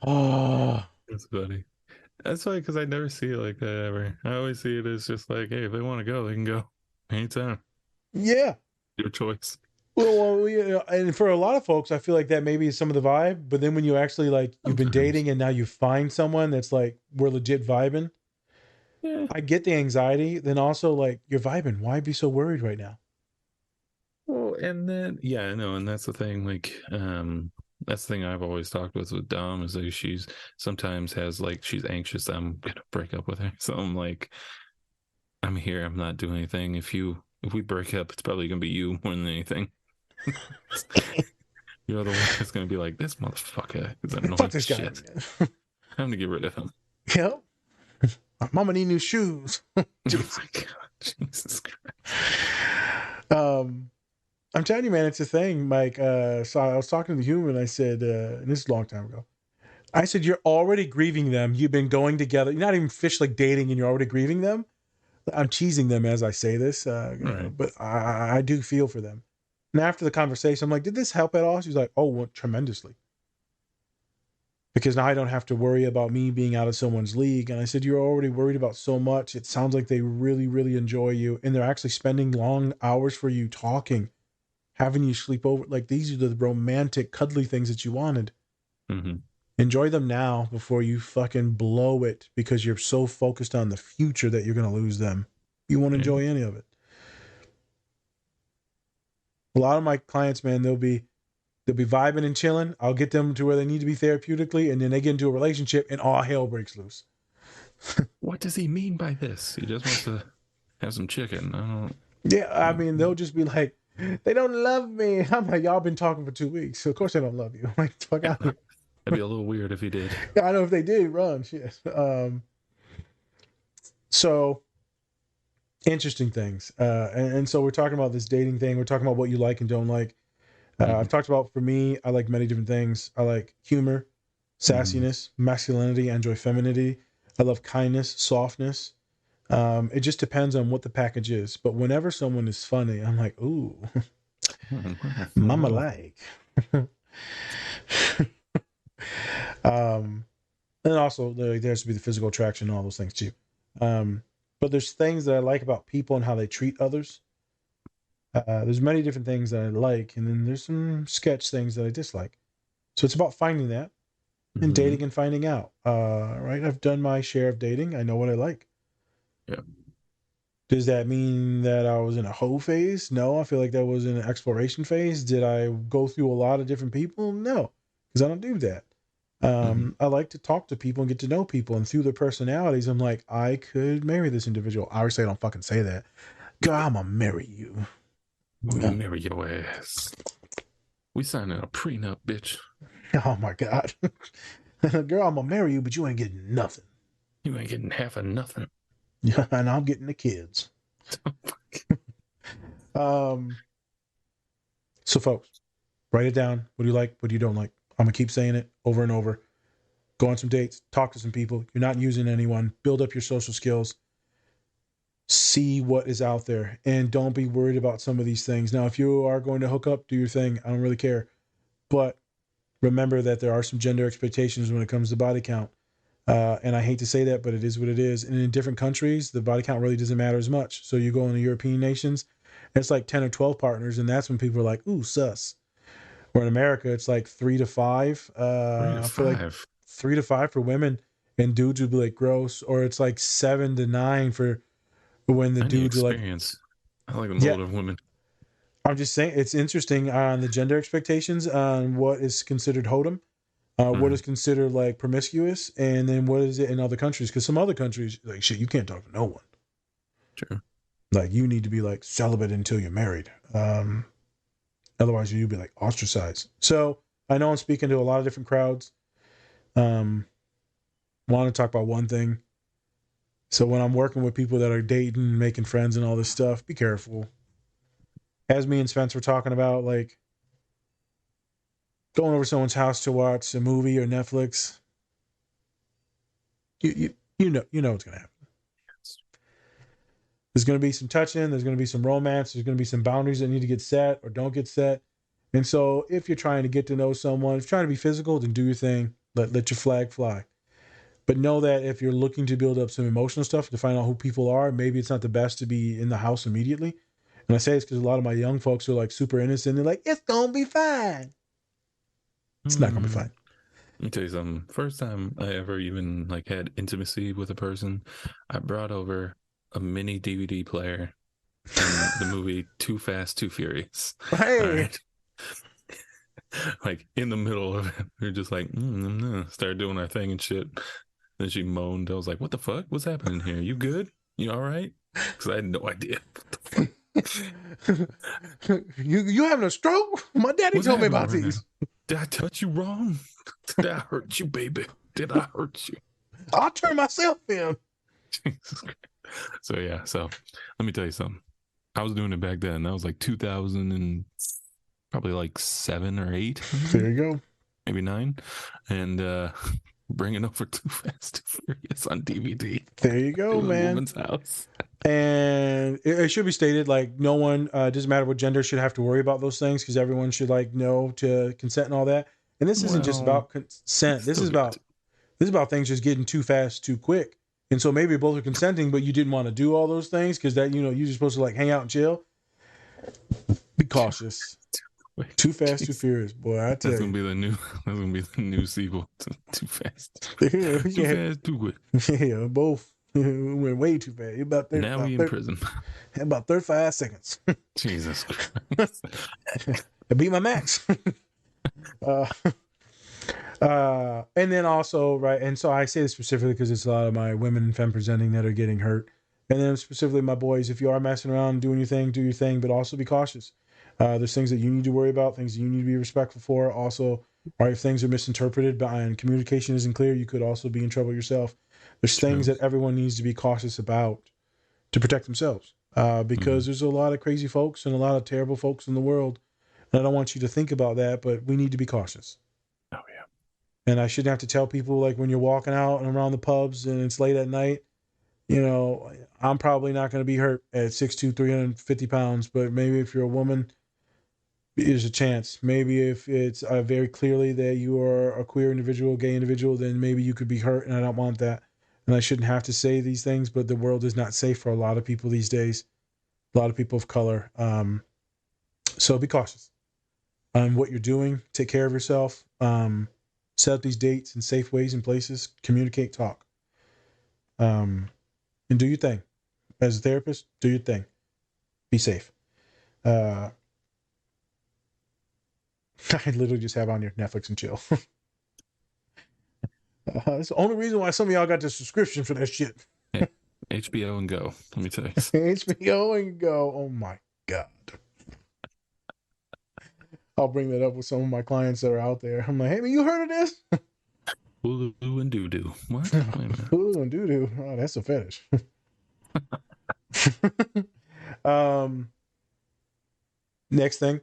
Oh, that's funny. That's funny because I never see it like that ever. I always see it as just like, hey, if they want to go, they can go anytime. Yeah. Your choice. Well, you know, and for a lot of folks, I feel like that maybe is some of the vibe. But then when you actually like, you've been dating and now you find someone that's like, we're legit vibing. Yeah. I get the anxiety. Then also like, you're vibing. Why be so worried right now? Well, and then, yeah, I know. And that's the thing. Like, that's the thing I've always talked with Dom is like she's sometimes has like, she's anxious that I'm going to break up with her. So I'm like, I'm here. I'm not doing anything. If we break up, it's probably going to be you more than anything. You're the one that's going to be like, this motherfucker is annoying. Fuck this shit. Guy. Time to get rid of him. Yep. Mama need new shoes. Oh my God. Jesus Christ. I'm telling you, man, it's a thing, Mike. So I was talking to the human. I said, and this is a long time ago. I said, you're already grieving them. You've been going together. You're not even officially dating, and you're already grieving them. I'm teasing them as I say this, right. But I do feel for them. And after the conversation, I'm like, did this help at all? She's like, oh, well, tremendously. Because now I don't have to worry about me being out of someone's league. And I said, you're already worried about so much. It sounds like they really, really enjoy you. And they're actually spending long hours for you talking, having you sleep over. Like, these are the romantic, cuddly things that you wanted. Mm-hmm. Enjoy them now before you fucking blow it because you're so focused on the future that you're going to lose them. You won't enjoy any of it. A lot of my clients, man, they'll be vibing and chilling. I'll get them to where they need to be therapeutically, and then they get into a relationship and all hell breaks loose. What does he mean by this? He just wants to have some chicken. I don't. Yeah, I mean, they'll just be like, they don't love me. I'm like, y'all been talking for 2 weeks, so of course they don't love you. I'm like, fuck out of here. That'd be a little weird if he did. Yeah, I know if they did, run. Shit. So interesting things. And so we're talking about this dating thing. We're talking about what you like and don't like. I've talked about, for me, I like many different things. I like humor, sassiness, masculinity, I enjoy femininity. I love kindness, softness. It just depends on what the package is. But whenever someone is funny, I'm like, ooh, mama like. And also there has to be the physical attraction and all those things too. But there's things that I like about people and how they treat others. There's many different things that I like, and then there's some sketch things that I dislike. So it's about finding that and dating and finding out. Right? I've done my share of dating. I know what I like. Yeah. Does that mean that I was in a hoe phase? No, I feel like that was in an exploration phase. Did I go through a lot of different people? No, because I don't do that. I like to talk to people and get to know people, and through their personalities, I'm like, I could marry this individual. Obviously, I don't fucking say that. God, I'm gonna marry you. I'm gonna marry your ass. We signed a prenup, bitch. Oh my God. Girl, I'm gonna marry you, but you ain't getting nothing. You ain't getting half of nothing. Yeah, and I'm getting the kids. So folks, write it down. What do you like? What do you don't like? I'm gonna keep saying it over and over. Go on some dates, talk to some people. You're not using anyone. Build up your social skills. See what is out there, and don't be worried about some of these things. Now, if you are going to hook up, do your thing. I don't really care. But remember that there are some gender expectations when it comes to body count. And I hate to say that, but it is what it is. And in different countries, the body count really doesn't matter as much. So you go in the European nations, it's like 10 or 12 partners, and that's when people are like, ooh, sus. Or in America, it's like 3 to 5. I feel like 3 to 5 for women, and dudes would be like gross. Or it's like 7 to 9 for when the dudes are like. I like them older women. I'm just saying it's interesting on the gender expectations on what is considered hodom, what is considered like promiscuous, and then what is it in other countries? Because some other countries, like shit, you can't talk to no one. True. Like you need to be like celibate until you're married. Otherwise, you'll be like ostracized. So I know I'm speaking to a lot of different crowds. Want to talk about one thing. So when I'm working with people that are dating, making friends, and all this stuff, be careful. As me and Spence were talking about, like going over to someone's house to watch a movie or Netflix. You know what's gonna happen. There's gonna be some touching. There's gonna be some romance. There's gonna be some boundaries that need to get set or don't get set. And so, if you're trying to get to know someone, if you're trying to be physical, then do your thing. Let your flag fly. But know that if you're looking to build up some emotional stuff to find out who people are, maybe it's not the best to be in the house immediately. And I say this because a lot of my young folks are like super innocent. They're like, it's gonna be fine. It's not gonna be fine. Let me tell you something. First time I ever even like had intimacy with a person, I brought over a mini DVD player and the movie Too Fast, Too Furious. Hey. All right. Like in the middle of it, we are just like, started doing our thing and shit. Then she moaned. I was like, what the fuck? What's happening here? You good? You all right? Because I had no idea. What the fuck? you having a stroke? My daddy told me about these. Did I touch you wrong? Did I hurt you, baby? Did I hurt you? I'll turn myself in. So yeah, so let me tell you something. I was doing it back then. That was like 2000 and probably like 7 or 8. There you go. Maybe 9. And bringing over Too Fast, Too Furious on DVD. There you go, man. Woman's house. And it should be stated, like, no one, doesn't matter what gender, should have to worry about those things because everyone should like know to consent and all that. And this isn't just about consent. This is about things just getting too fast, too quick. And so maybe both are consenting, but you didn't want to do all those things because that, you're just supposed to like hang out and chill. Be cautious. Too Fast, Too Furious, boy. I tell you. That's gonna be the new sequel to Too Fast. Too fast, too quick. Yeah, both. We went way too fast. About 35, now we in prison. About 35 seconds. Jesus Christ. I beat my max. And then also, right, and so I say this specifically because it's a lot of my women and femme presenting that are getting hurt. And then specifically my boys, if you are messing around, doing your thing, do your thing, but also be cautious. There's things that you need to worry about, things that you need to be respectful for. Also, right, if things are misinterpreted and communication isn't clear, you could also be in trouble yourself. There's things that everyone needs to be cautious about to protect themselves because there's a lot of crazy folks and a lot of terrible folks in the world. And I don't want you to think about that, but we need to be cautious. Oh, yeah. And I shouldn't have to tell people, like, when you're walking out and around the pubs and it's late at night, I'm probably not going to be hurt at 6'2", 350 pounds, but maybe if you're a woman, there's a chance. Maybe if it's very clearly that you are a queer individual, gay individual, then maybe you could be hurt, and I don't want that. And I shouldn't have to say these things, but the world is not safe for a lot of people these days, a lot of people of color. So be cautious on what you're doing. Take care of yourself. Set up these dates in safe ways and places. Communicate, talk. And do your thing. As a therapist, do your thing. Be safe. I literally just have on your Netflix and chill. That's the only reason why some of y'all got the subscription for that shit. Hey, HBO and go. Let me tell you. HBO and go. Oh my God. I'll bring that up with some of my clients that are out there. I'm like, hey, man, you heard of this? Hulu and doo-doo. What? Wait a minute. Hulu and doo-doo. Oh, that's a fetish. Next thing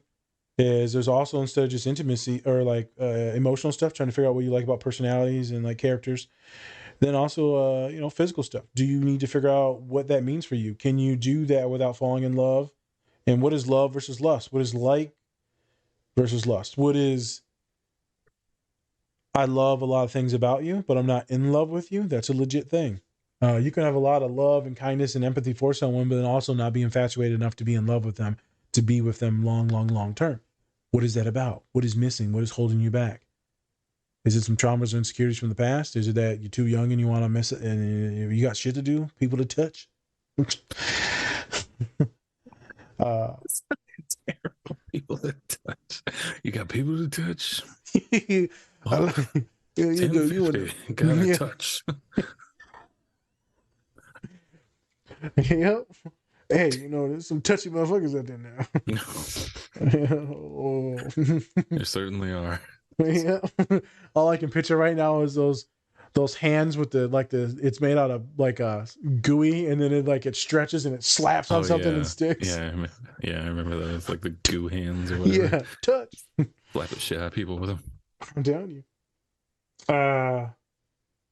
is there's also, instead of just intimacy or like emotional stuff, trying to figure out what you like about personalities and like characters, then also physical stuff. Do you need to figure out what that means for you? Can you do that without falling in love? And what is love versus lust? What is like versus lust? What is I love a lot of things about you, but I'm not in love with you? That's a legit thing. You can have a lot of love and kindness and empathy for someone, but then also not be infatuated enough to be in love with them, to be with them long term. What is that about? What is missing? What is holding you back? Is it some traumas or insecurities from the past? Is it that you're too young and you want to miss it and you got shit to do, people to touch? People to touch. You got people to touch. Oh, you go. You want gotta touch. Yep. Hey, there's some touchy motherfuckers out there now. Oh. There certainly are. Yeah. All I can picture right now is those hands with it's made out of like a gooey, and then it stretches and it slaps on something and sticks. Yeah, I remember those, like the goo hands or whatever. Yeah, touch. Slap the shit out of people with them. I'm telling you.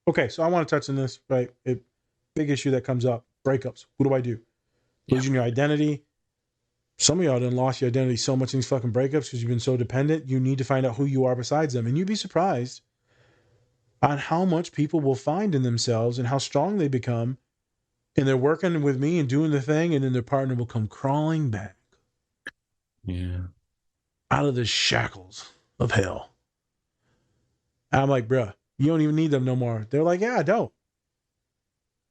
Okay, so I want to touch on this, right? Big issue that comes up: breakups. What do I do? Losing your identity. Some of y'all done lost your identity so much in these fucking breakups because you've been so dependent. You need to find out who you are besides them, and you'd be surprised on how much people will find in themselves and how strong they become. And they're working with me and doing the thing, and then their partner will come crawling back. Yeah. Out of the shackles of hell. And I'm like, bruh, you don't even need them no more. They're like, yeah, I don't.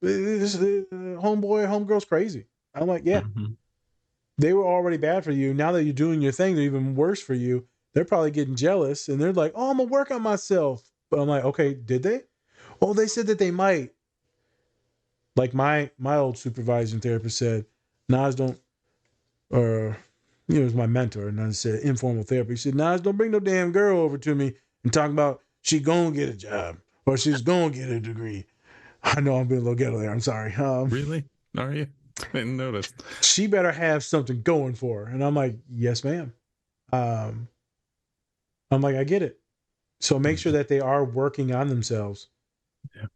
This homegirl's crazy. I'm like, yeah. Mm-hmm. They were already bad for you. Now that you're doing your thing, they're even worse for you. They're probably getting jealous, and they're like, oh, I'm going to work on myself. But I'm like, okay, did they? Oh, they said that they might. Like my old supervisor and therapist said, Nas don't, or he was my mentor, and I said informal therapy. He said, Nas, don't bring no damn girl over to me and talk about she gonna get a job or she's gonna get a degree. I know I'm being a little ghetto there. I'm sorry. Really? Are you? I didn't notice. She better have something going for her. And I'm like, yes, ma'am. I'm like, I get it. So make sure that they are working on themselves. Yeah.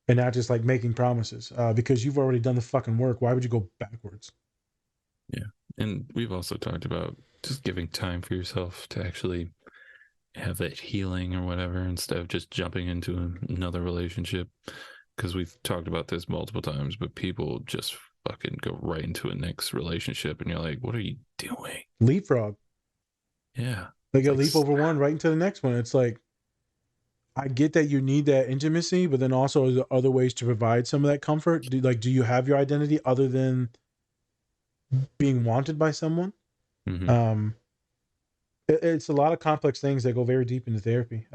And not just like making promises, because you've already done the fucking work. Why would you go backwards? Yeah. And we've also talked about just giving time for yourself to actually have that healing or whatever, instead of just jumping into another relationship. Because we've talked about this multiple times, but people just fucking go right into a next relationship, and you're like, what are you doing? Leapfrog. Yeah. Like a leap over one right into the next one. It's like, I get that you need that intimacy, but then also are there other ways to provide some of that comfort? Do you have your identity other than being wanted by someone? Mm-hmm. It's a lot of complex things that go very deep into therapy.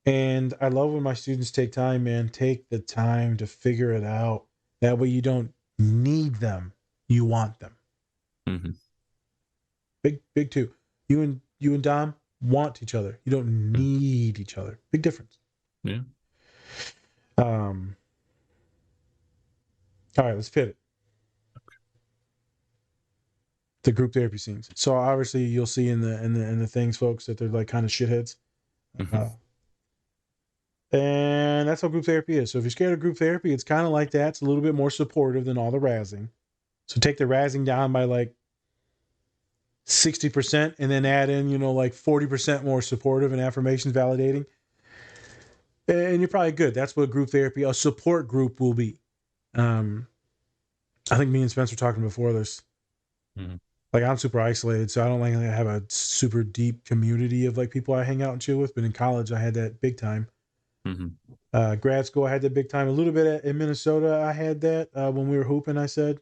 And I love when my students take time, man. Take the time to figure it out. That way you don't need them. You want them. Mm-hmm. Big two. You and Dom want each other. You don't need each other. Big difference. Yeah. All right, let's pivot. The group therapy scenes. So obviously you'll see in the things, folks, that they're like kind of shitheads. Mm-hmm. And that's how group therapy is. So if you're scared of group therapy, it's kind of like that. It's a little bit more supportive than all the razzing. So take the razzing down by like 60% and then add in, like 40% more supportive and affirmations validating. And you're probably good. That's what group therapy, a support group, will be. I think me and Spencer were talking before this. Mm-hmm. Like, I'm super isolated, so I don't like have a super deep community of like people I hang out and chill with. But in college, I had that big time. Mm-hmm. Grad school, I had that big time. A little bit in Minnesota, I had that when we were hooping. I said,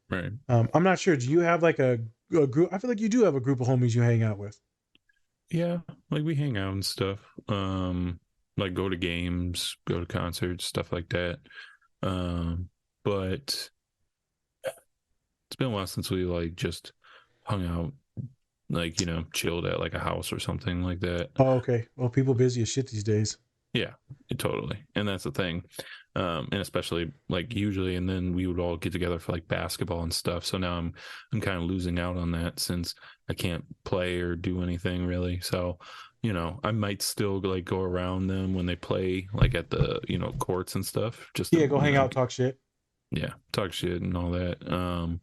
right. I'm not sure. Do you have like a group? I feel like you do have a group of homies you hang out with. Yeah, like we hang out and stuff. Like go to games, go to concerts, stuff like that. But it's been a while since we like just hung out, like, chilled at like a house or something like that. Oh, okay. Well, people busy as shit these days. Yeah, totally. And that's the thing. And especially like usually, and then we would all get together for like basketball and stuff. So now I'm kind of losing out on that since I can't play or do anything really. So, I might still like go around them when they play like at the, courts and stuff. Just go hang out, talk shit. Yeah, talk shit and all that.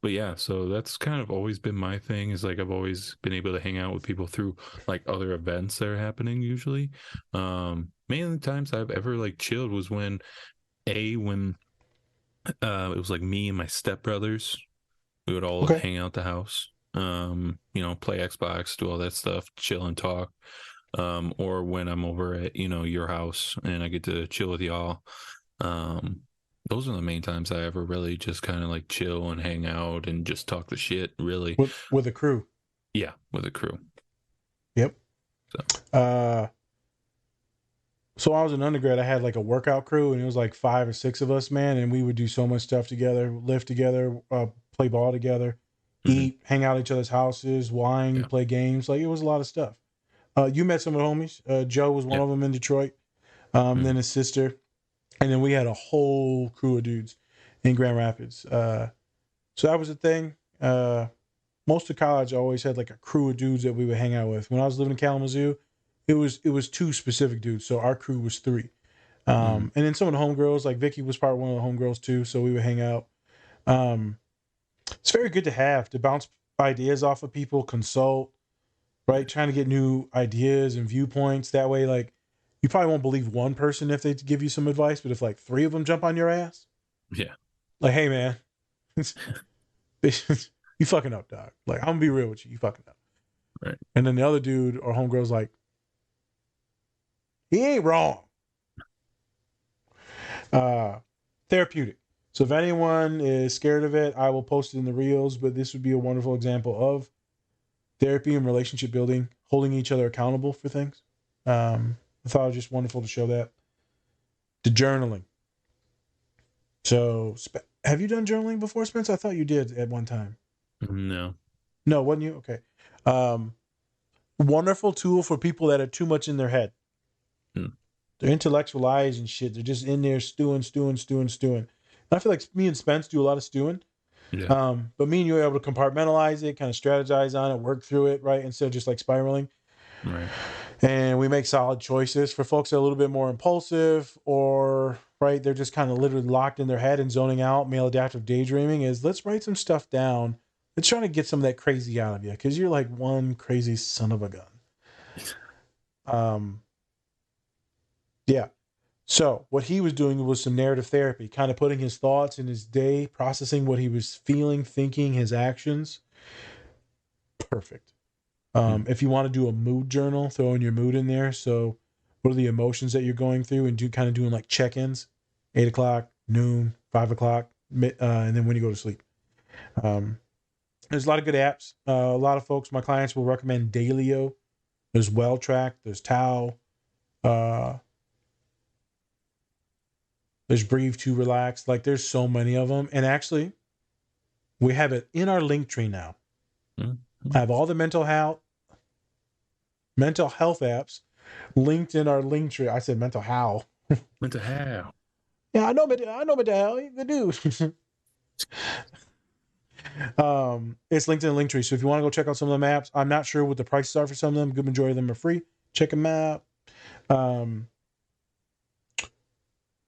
But yeah, so that's kind of always been my thing, is like I've always been able to hang out with people through like other events that are happening usually. Mainly the times I've ever like chilled was when it was like me and my stepbrothers. We would all hang out the house, play Xbox, do all that stuff, chill and talk. Or when I'm over at, your house and I get to chill with y'all. Those are the main times I ever really just kind of like chill and hang out and just talk the shit, really. With a crew. Yeah, with a crew. Yep. So. So I was an undergrad, I had like a workout crew, and it was like 5 or 6 of us, man, and we would do so much stuff together, lift together, play ball together, eat, hang out at each other's houses, wine, play games. Like, it was a lot of stuff. You met some of the homies. Joe was one of them in Detroit. Then his sister, and then we had a whole crew of dudes in Grand Rapids. So that was the thing. Most of college, I always had like a crew of dudes that we would hang out with. When I was living in Kalamazoo, it was 2 specific dudes. So our crew was 3. And then some of the homegirls, like Vicky was part of one of the homegirls too. So we would hang out. It's very good to bounce ideas off of people, consult, right? Trying to get new ideas and viewpoints. That way, like, you probably won't believe one person if they give you some advice, but if like 3 of them jump on your ass, like, hey man, you fucking up, dog. Like, I'm gonna be real with you, you fucking up. Right. And then the other dude or homegirl's like, he ain't wrong. Therapeutic. So if anyone is scared of it, I will post it in the reels, but this would be a wonderful example of therapy and relationship building, holding each other accountable for things. I thought it was just wonderful to show that. The journaling. So have you done journaling before, Spence? I thought you did at one time. No, wasn't you? Okay. Wonderful tool for people that are too much in their head. They're intellectualized and shit. They're just in there stewing. And I feel like me and Spence do a lot of stewing. Yeah. But me and you are able to compartmentalize it, kind of strategize on it, work through it, right? Instead of just like spiraling. Right. And we make solid choices. For folks that are a little bit more impulsive, or right, they're just kind of literally locked in their head and zoning out, maladaptive daydreaming, is let's write some stuff down. Let's try to get some of that crazy out of you, because you're like one crazy son of a gun. Yeah. So what he was doing was some narrative therapy, kind of putting his thoughts in his day, processing what he was feeling, thinking, his actions. Perfect. If you want to do a mood journal, throw in your mood in there. So what are the emotions that you're going through, and doing like check-ins, 8 o'clock, noon, 5 o'clock, and then when you go to sleep. There's a lot of good apps. A lot of folks, my clients, will recommend Dailyo. There's WellTrack. There's Tao. There's Breathe to Relax. Like, there's so many of them. And actually, we have it in our link tree now. I have all the mental health apps linked in our link tree. I said mental health. Mental health. Yeah, I know mental health. The dude. It's linked in the link tree. So if you want to go check out some of the maps, I'm not sure what the prices are for some of them. Good majority of them are free. Check them out.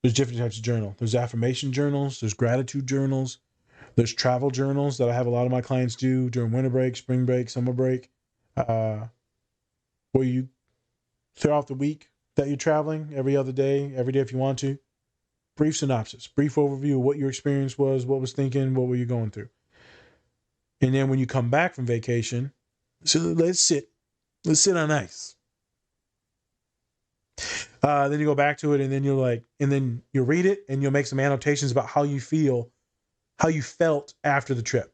There's different types of journal. There's affirmation journals. There's gratitude journals. There's travel journals that I have a lot of my clients do during winter break, spring break, summer break. Where you, throughout the week that you're traveling, every day if you want to, brief synopsis, brief overview of what your experience was, what was thinking, what were you going through. And then when you come back from vacation, so let's sit on ice. Then you go back to it, and then you'll read it, and you'll make some annotations about how you felt after the trip.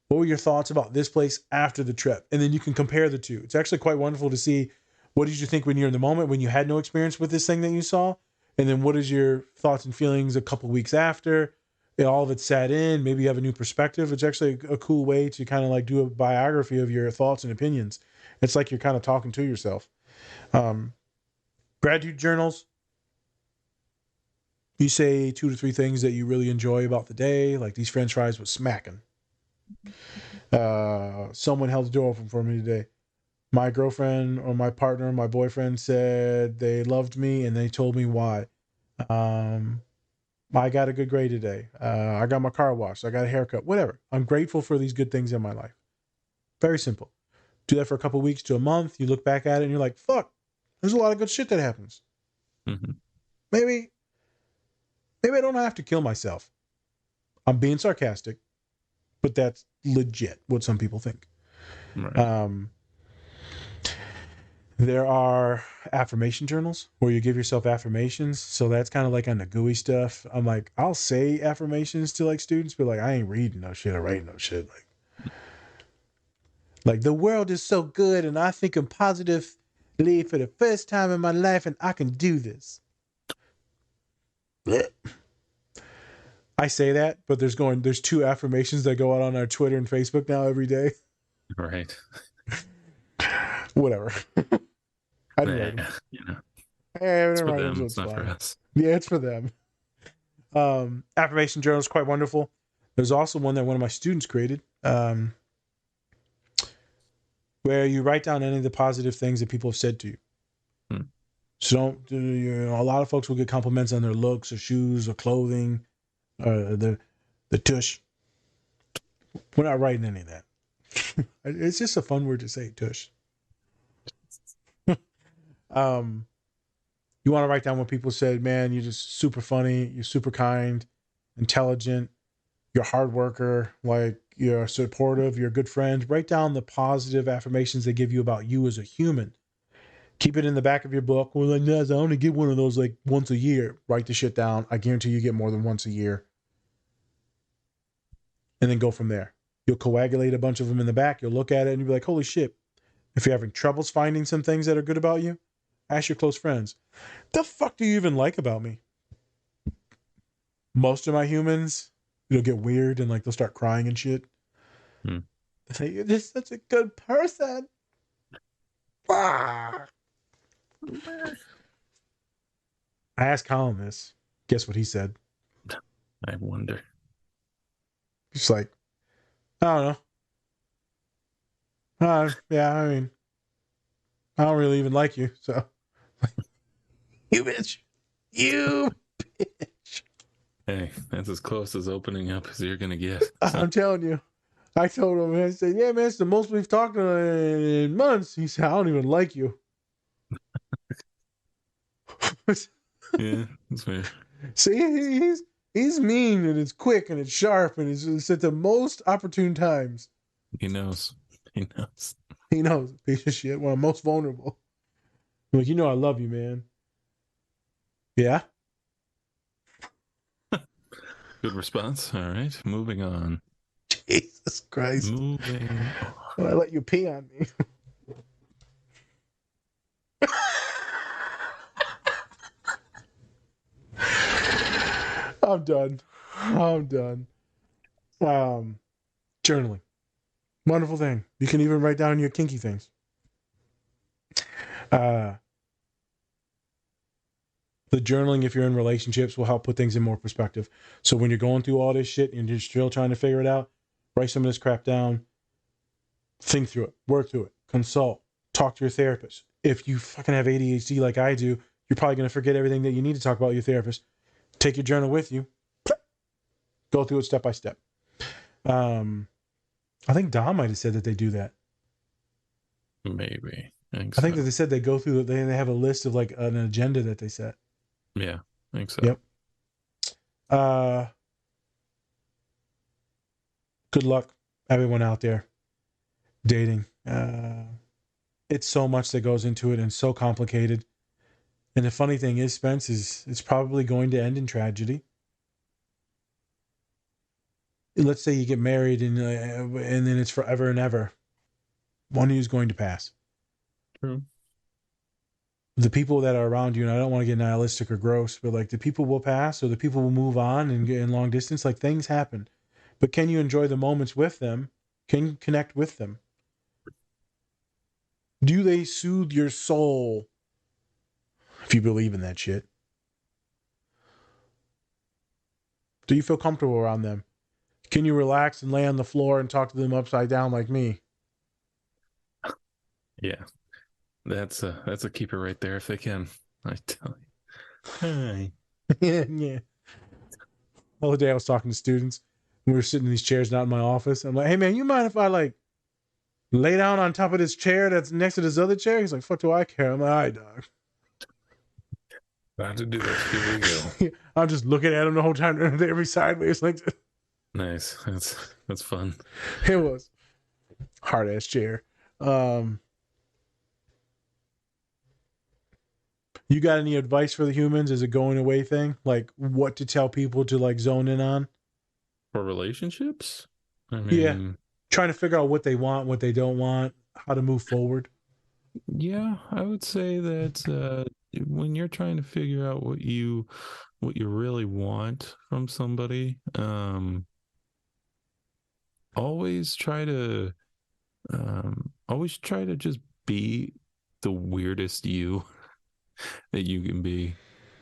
What were your thoughts about this place after the trip? And then you can compare the two. It's actually quite wonderful to see, what did you think when you're in the moment, when you had no experience with this thing that you saw? And then what is your thoughts and feelings a couple weeks after? All of it sat in, maybe you have a new perspective. It's actually a cool way to kind of like do a biography of your thoughts and opinions. It's like you're kind of talking to yourself. Gratitude journals. You say 2 to 3 things that you really enjoy about the day, like these French fries was smacking. Someone held the door open for me today. My girlfriend or my partner, my boyfriend, said they loved me and they told me why. I got a good grade today. I got my car washed. I got a haircut. Whatever. I'm grateful for these good things in my life. Very simple. Do that for a couple of weeks to a month. You look back at it and you're like, fuck, there's a lot of good shit that happens. Mm-hmm. Maybe I don't have to kill myself. I'm being sarcastic, but that's legit what some people think. Right. There are affirmation journals where you give yourself affirmations. So that's kind of like on the gooey stuff. I'm like, I'll say affirmations to like students, but like I ain't reading no shit or writing no shit. Like the world is so good and I think I'm positively for the first time in my life and I can do this. I say that, but there's 2 affirmations that go out on our Twitter and Facebook now every day. Right. Whatever. I didn't write them. You know, Hey, it's I for write them. so It's not for us. Yeah, it's for them. Affirmation journal is quite wonderful. There's also one that one of my students created, where you write down any of the positive things that people have said to you. So a lot of folks will get compliments on their looks or shoes or clothing, or the tush. We're not writing any of that. It's just a fun word to say, tush. You want to write down what people said, man, you're just super funny, you're super kind, intelligent, you're a hard worker, like you're supportive, you're a good friend. Write down the positive affirmations they give you about you as a human. Keep it in the back of your book. Well, like, I only get one of those like once a year. Write the shit down. I guarantee you get more than once a year. And then go from there. You'll coagulate a bunch of them in the back. You'll look at it and you'll be like, holy shit. If you're having troubles finding some things that are good about you, ask your close friends. The fuck do you even like about me? Most of my humans, it'll get weird and like they'll start crying and shit. They say, you're just such a good person. Ah. I asked Colin this. Guess what he said? I wonder. He's like, I don't know. Yeah, I mean, I don't really even like you, so. You bitch. You bitch. Hey, that's as close as opening up as you're going to get. So. I'm telling you. I told him, I said, yeah, man, it's the most we've talked in months. He said, I don't even like you. Yeah, that's fair. See, he's mean and it's quick and it's sharp and it's at the most opportune times. He knows. He knows. He knows. Piece of shit. When I'm most vulnerable. I'm like, you know I love you, man. Yeah? Good response. All right. Moving on. Jesus Christ. Moving on. When I let you pee on me. I'm done. Journaling. Wonderful thing. You can even write down your kinky things. The journaling, if you're in relationships, will help put things in more perspective. So when you're going through all this shit and you're still trying to figure it out, write some of this crap down, think through it, work through it, consult, talk to your therapist. If you fucking have ADHD like I do, you're probably going to forget everything that you need to talk about with your therapist. Take your journal with you. Go through it step by step. I think Dom might have said that they do that. Maybe. I think that they said they go through it. They have a list of like an agenda that they set. Yeah, I think so. Yep. Good luck, everyone out there dating. It's so much that goes into it and so complicated. And the funny thing is, Spence, it's probably going to end in tragedy. Let's say you get married and then it's forever and ever. One of you is going to pass. True. The people that are around you, and I don't want to get nihilistic or gross, but like the people will pass or the people will move on and get in long distance. Like things happen. But can you enjoy the moments with them? Can you connect with them? Do they soothe your soul? If you believe in that shit. Do you feel comfortable around them? Can you relax and lay on the floor and talk to them upside down like me? Yeah. That's a keeper right there if they can. I tell you. Hi. Yeah. The other day I was talking to students. We were sitting in these chairs not in my office. I'm like, hey man, you mind if I like lay down on top of this chair that's next to this other chair? He's like, fuck do I care? I'm like, all right, dog. About to do this. Here we go. I'm just looking at him the whole time. Every sideways like this. Nice. That's fun. It was hard ass chair. You got any advice for the humans as a going away thing? Like what to tell people to like zone in on? For relationships? I Yeah. mean, Trying to figure out what they want, what they don't want, how to move forward. yeah, I would say that when you're trying to figure out what you really want from somebody, always try to always try to just be the weirdest you that you can be,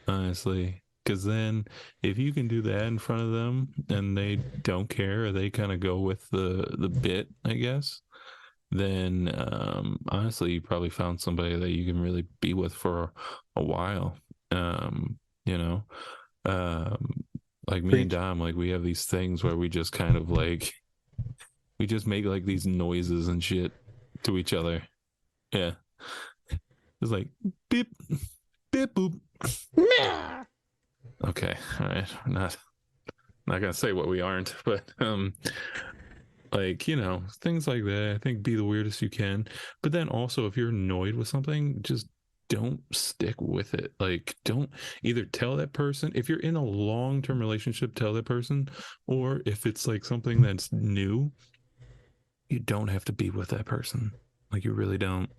honestly. Because then, if you can do that in front of them and they don't care, or they kind of go with the bit, I guess, then honestly, you probably found somebody that you can really be with for a while. You know, um, like me and Preach. Dom, like we have these things where we just kind of like we just make like these noises and shit to each other. Yeah, it's like beep, beep, boop. Okay, all right, not gonna say what we aren't, but like, you know, things like that. I think be the weirdest you can, but then also if you're annoyed with something, just don't stick with it. Like, don't either tell that person if you're in a long-term relationship, tell that person, or if it's like something that's new, you don't have to be with that person. Like, you really don't.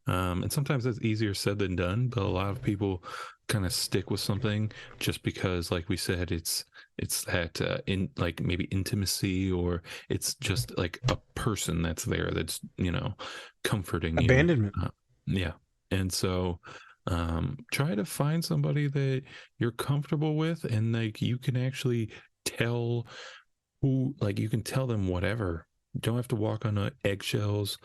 And sometimes that's easier said than done, but a lot of people kind of stick with something just because, like we said, it's that in like maybe intimacy, or it's just like a person that's there that's, you know, comforting you. Abandonment. Yeah. And so try to find somebody that you're comfortable with, and like you can actually tell who, like you can tell them whatever. You don't have to walk on eggshells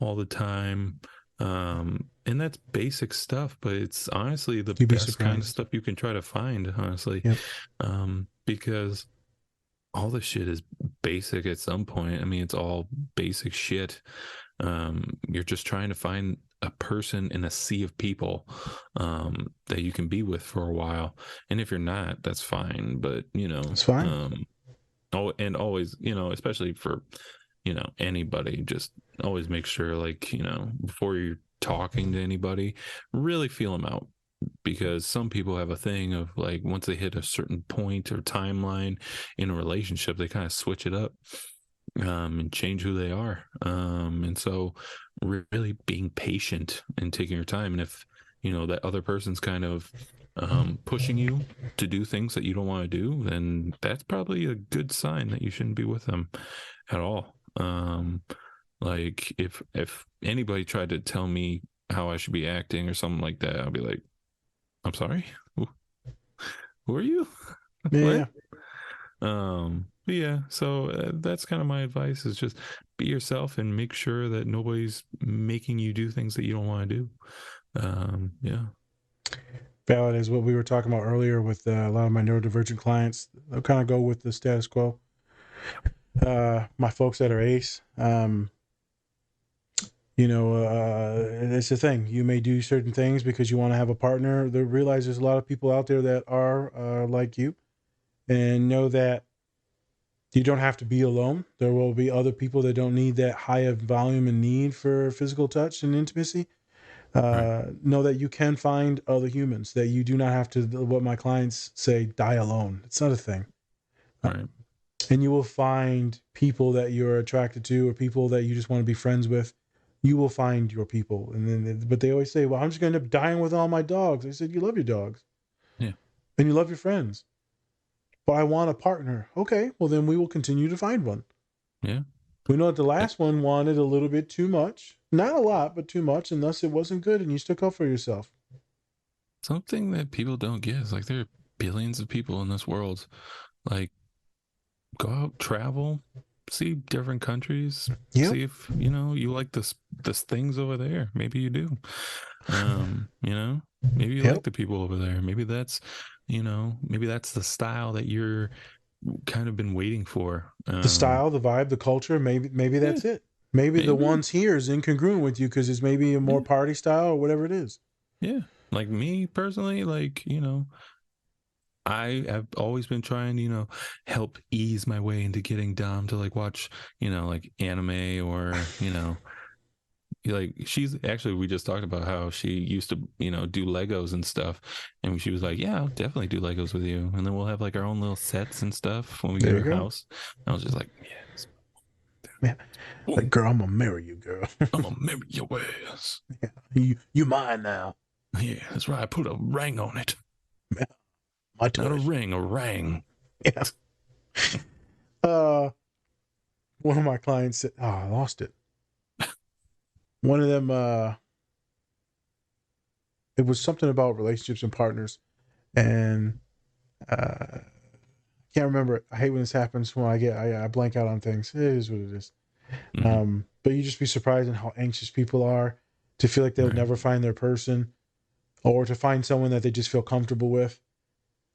all the time. And that's basic stuff, but it's honestly the You'd be best kind of surprised. stuff you can try to find, honestly. Yep. Because all this shit is basic at some point. I mean, it's all basic shit. You're just trying to find a person in a sea of people that you can be with for a while. And if you're not, that's fine. But you know, It's fine. oh, and always, you know, especially for, you know, anybody, just always make sure, like, you know, before you're talking to anybody, really feel them out. Because some people have a thing of like, once they hit a certain point or timeline in a relationship, they kind of switch it up and change who they are. And so, really being patient and taking your time. And if, you know, that other person's kind of pushing you to do things that you don't want to do, then that's probably a good sign that you shouldn't be with them at all. Like if anybody tried to tell me how I should be acting or something like that, I'll be like, I'm sorry, who are you? Yeah. What? But yeah, so that's kind of my advice, is just be yourself and make sure that nobody's making you do things that you don't want to do. Yeah. Valid is what we were talking about earlier with a lot of my neurodivergent clients. They'll kind of go with the status quo. My folks that are ace, you know, it's the thing. You may do certain things because you want to have a partner. They realize there's a lot of people out there that are like you, and know that you don't have to be alone. There will be other people that don't need that high of volume and need for physical touch and intimacy. Right. Know that you can find other humans, that you do not have to, what my clients say, die alone. It's not a thing. Right. And you will find people that you're attracted to, or people that you just want to be friends with. You will find your people. And then, but they always say, well, I'm just going to end up dying with all my dogs. I said, you love your dogs. Yeah. And you love your friends. But I want a partner. Okay, well, then we will continue to find one. Yeah. We know that the last one wanted a little bit too much. Not a lot, but too much. And thus it wasn't good. And you stuck up for yourself. Something that people don't get is like there are billions of people in this world. Like, go out, travel, see different countries, Yep. see if, you know, you like this things over there. Maybe you do. You know, maybe you like the people over there. Maybe that's, you know, maybe that's the style that you're kind of been waiting for. The style, the vibe, the culture, maybe that's it. Maybe the ones here is incongruent with you because it's maybe a more party style or whatever it is. Yeah. Like me personally, like, you know, I have always been trying to, you know, help ease my way into getting Dom to like watch, you know, like anime or, you know, like she's actually, we just talked about how she used to, do Legos and stuff, and she was like, yeah, I'll definitely do Legos with you, and then we'll have like our own little sets and stuff when we There get you our go. house. I was just like, yes, Man, like, girl, I'm gonna marry you, girl. I'm gonna marry your ass. Yeah, you mine now. Yeah, that's right. I put a ring on it. Yeah, my Not a touch. ring, a rang. Yeah. One of my clients said, "Oh, I lost it." One of them, it was something about relationships and partners, and can't remember it. I hate when this happens. When I blank out on things. It is what it is. But you just be surprised in how anxious people are to feel like they'll never find their person, or to find someone that they just feel comfortable with.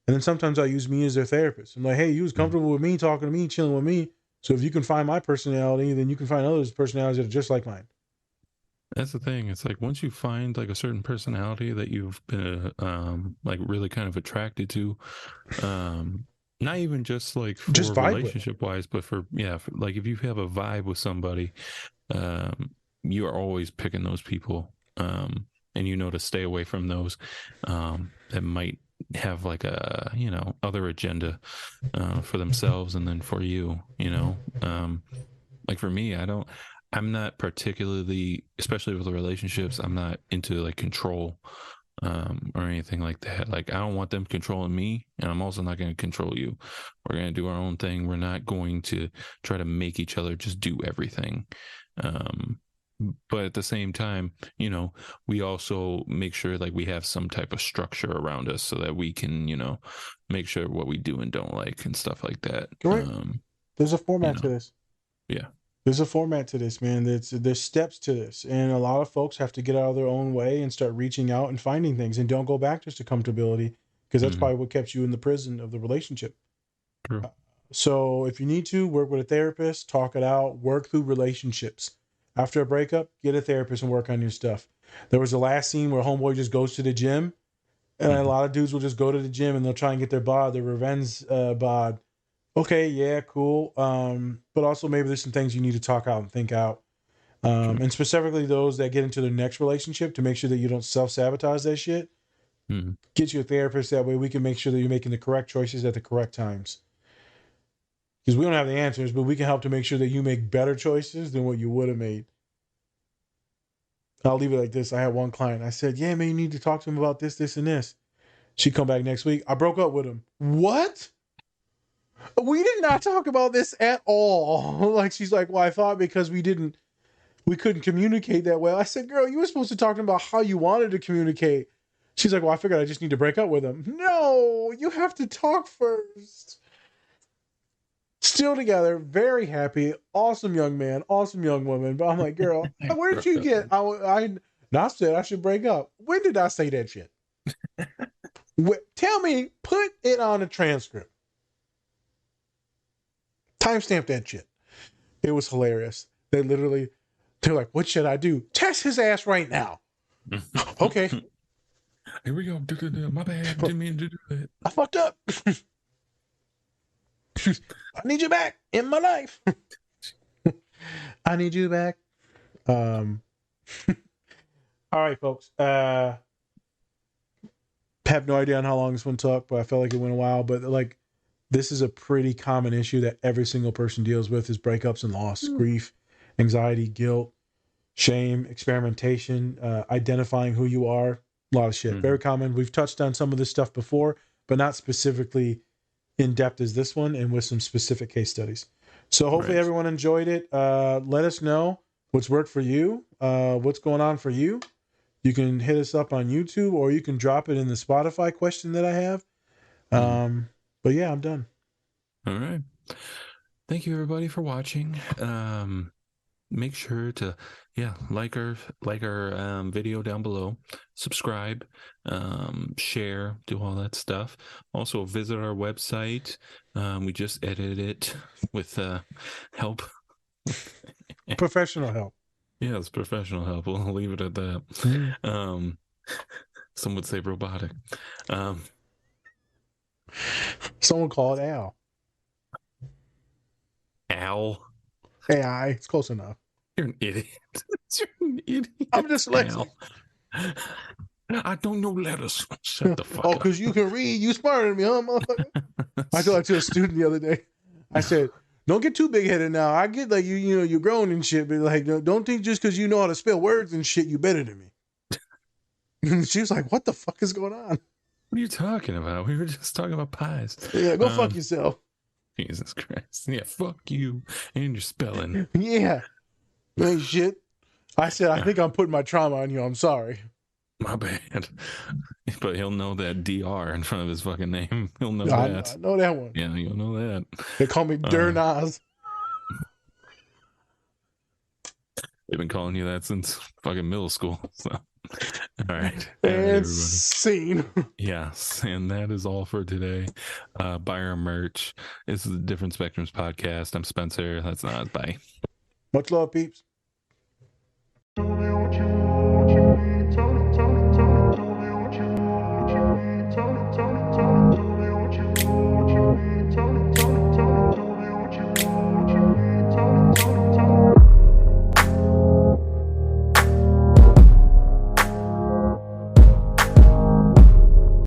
And then sometimes I use me as their therapist. I'm like, hey, you was comfortable with me, talking to me, chilling with me. So if you can find my personality, then you can find others' personalities that are just like mine. That's the thing. It's like once you find like a certain personality that you've been like really kind of attracted to, not even just like for Just vibe with. relationship wise, but for like if you have a vibe with somebody, you are always picking those people, and to stay away from those that might have like a other agenda for themselves and then for you. Like for me, I'm not particularly, especially with the relationships, I'm not into like control or anything like that. Like I don't want them controlling me, and I'm also not going to control you. We're going to do our own thing. We're not going to try to make each other just do everything. But at the same time, we also make sure like we have some type of structure around us so that we can, make sure what we do and don't like and stuff like that. Correct. There's a format to this. Yeah. There's a format to this, man. There's steps to this, and a lot of folks have to get out of their own way and start reaching out and finding things, and don't go back just to comfortability, because that's probably what kept you in the prison of the relationship. True. So if you need to work with a therapist, talk it out, work through relationships. After a breakup, get a therapist and work on your stuff. There was the last scene where homeboy just goes to the gym, and a lot of dudes will just go to the gym and they'll try and get their revenge bod. Okay, yeah, cool. But also maybe there's some things you need to talk out and think out. And specifically those that get into their next relationship, to make sure that you don't self-sabotage that shit. Get you a therapist. That way we can make sure that you're making the correct choices at the correct times. Because we don't have the answers, but we can help to make sure that you make better choices than what you would have made. I'll leave it like this. I had one client. I said, yeah, man, you need to talk to him about this, this, and this. She come back next week. I broke up with him. What? We did not talk about this at all. Like, she's like, well, I thought because we couldn't communicate that well. I said, girl, you were supposed to talk about how you wanted to communicate. She's like, well, I figured I just need to break up with him. No, you have to talk first. Still together, very happy, awesome young man, awesome young woman. But I'm like, girl, where did you get? I not said I should break up. When did I say that shit? Tell me, put it on a transcript. Timestamp that shit. It was hilarious. They're like, what should I do? Test his ass right now. Okay. Here we go. My bad. Didn't mean to do that. I fucked up. I need you back in my life. I need you back. All right, folks. Have no idea on how long this one took, but I felt like it went a while. But like, this is a pretty common issue that every single person deals with: is breakups and loss, grief, anxiety, guilt, shame, experimentation, identifying who you are. A lot of shit. Very common. We've touched on some of this stuff before, but not specifically in depth as this one, and with some specific case studies. So hopefully everyone enjoyed it. Let us know what's worked for you, what's going on for you. You can hit us up on YouTube, or you can drop it in the Spotify question that I have. But yeah, I'm done. All right. Thank you everybody for watching. Make sure to like our video down below, subscribe, share, do all that stuff. Also visit our website. We just edited it with help. Professional help. Yeah, it's professional help. We'll leave it at that. Some would say robotic. Someone call it Al. Al. AI. It's close enough. You're an idiot. You're an idiot. I'm dyslexic. I don't know letters. Shut the fuck up. Oh, because you can read. You smarter than me, huh, motherfucker? I told that to a student the other day. I said, don't get too big headed now. I get like you know, you're grown and shit, but like, don't think just because you know how to spell words and shit, you better than me. And she was like, what the fuck is going on? What are you talking about? We were just talking about pies. Yeah, go fuck yourself. Jesus Christ. Yeah, fuck you and your spelling. Yeah. Ain't shit. I said, I think I'm putting my trauma on you. I'm sorry. My bad. But he'll know that DR in front of his fucking name. He'll know that. I know that one. Yeah, you'll know that. They call me Durnaz. They've been calling you that since fucking middle school. So, all right. And scene. Yes. And that is all for today. Buy our merch. This is the Different Spectrums podcast. I'm Spencer. That's Nas. Bye. Much love, peeps.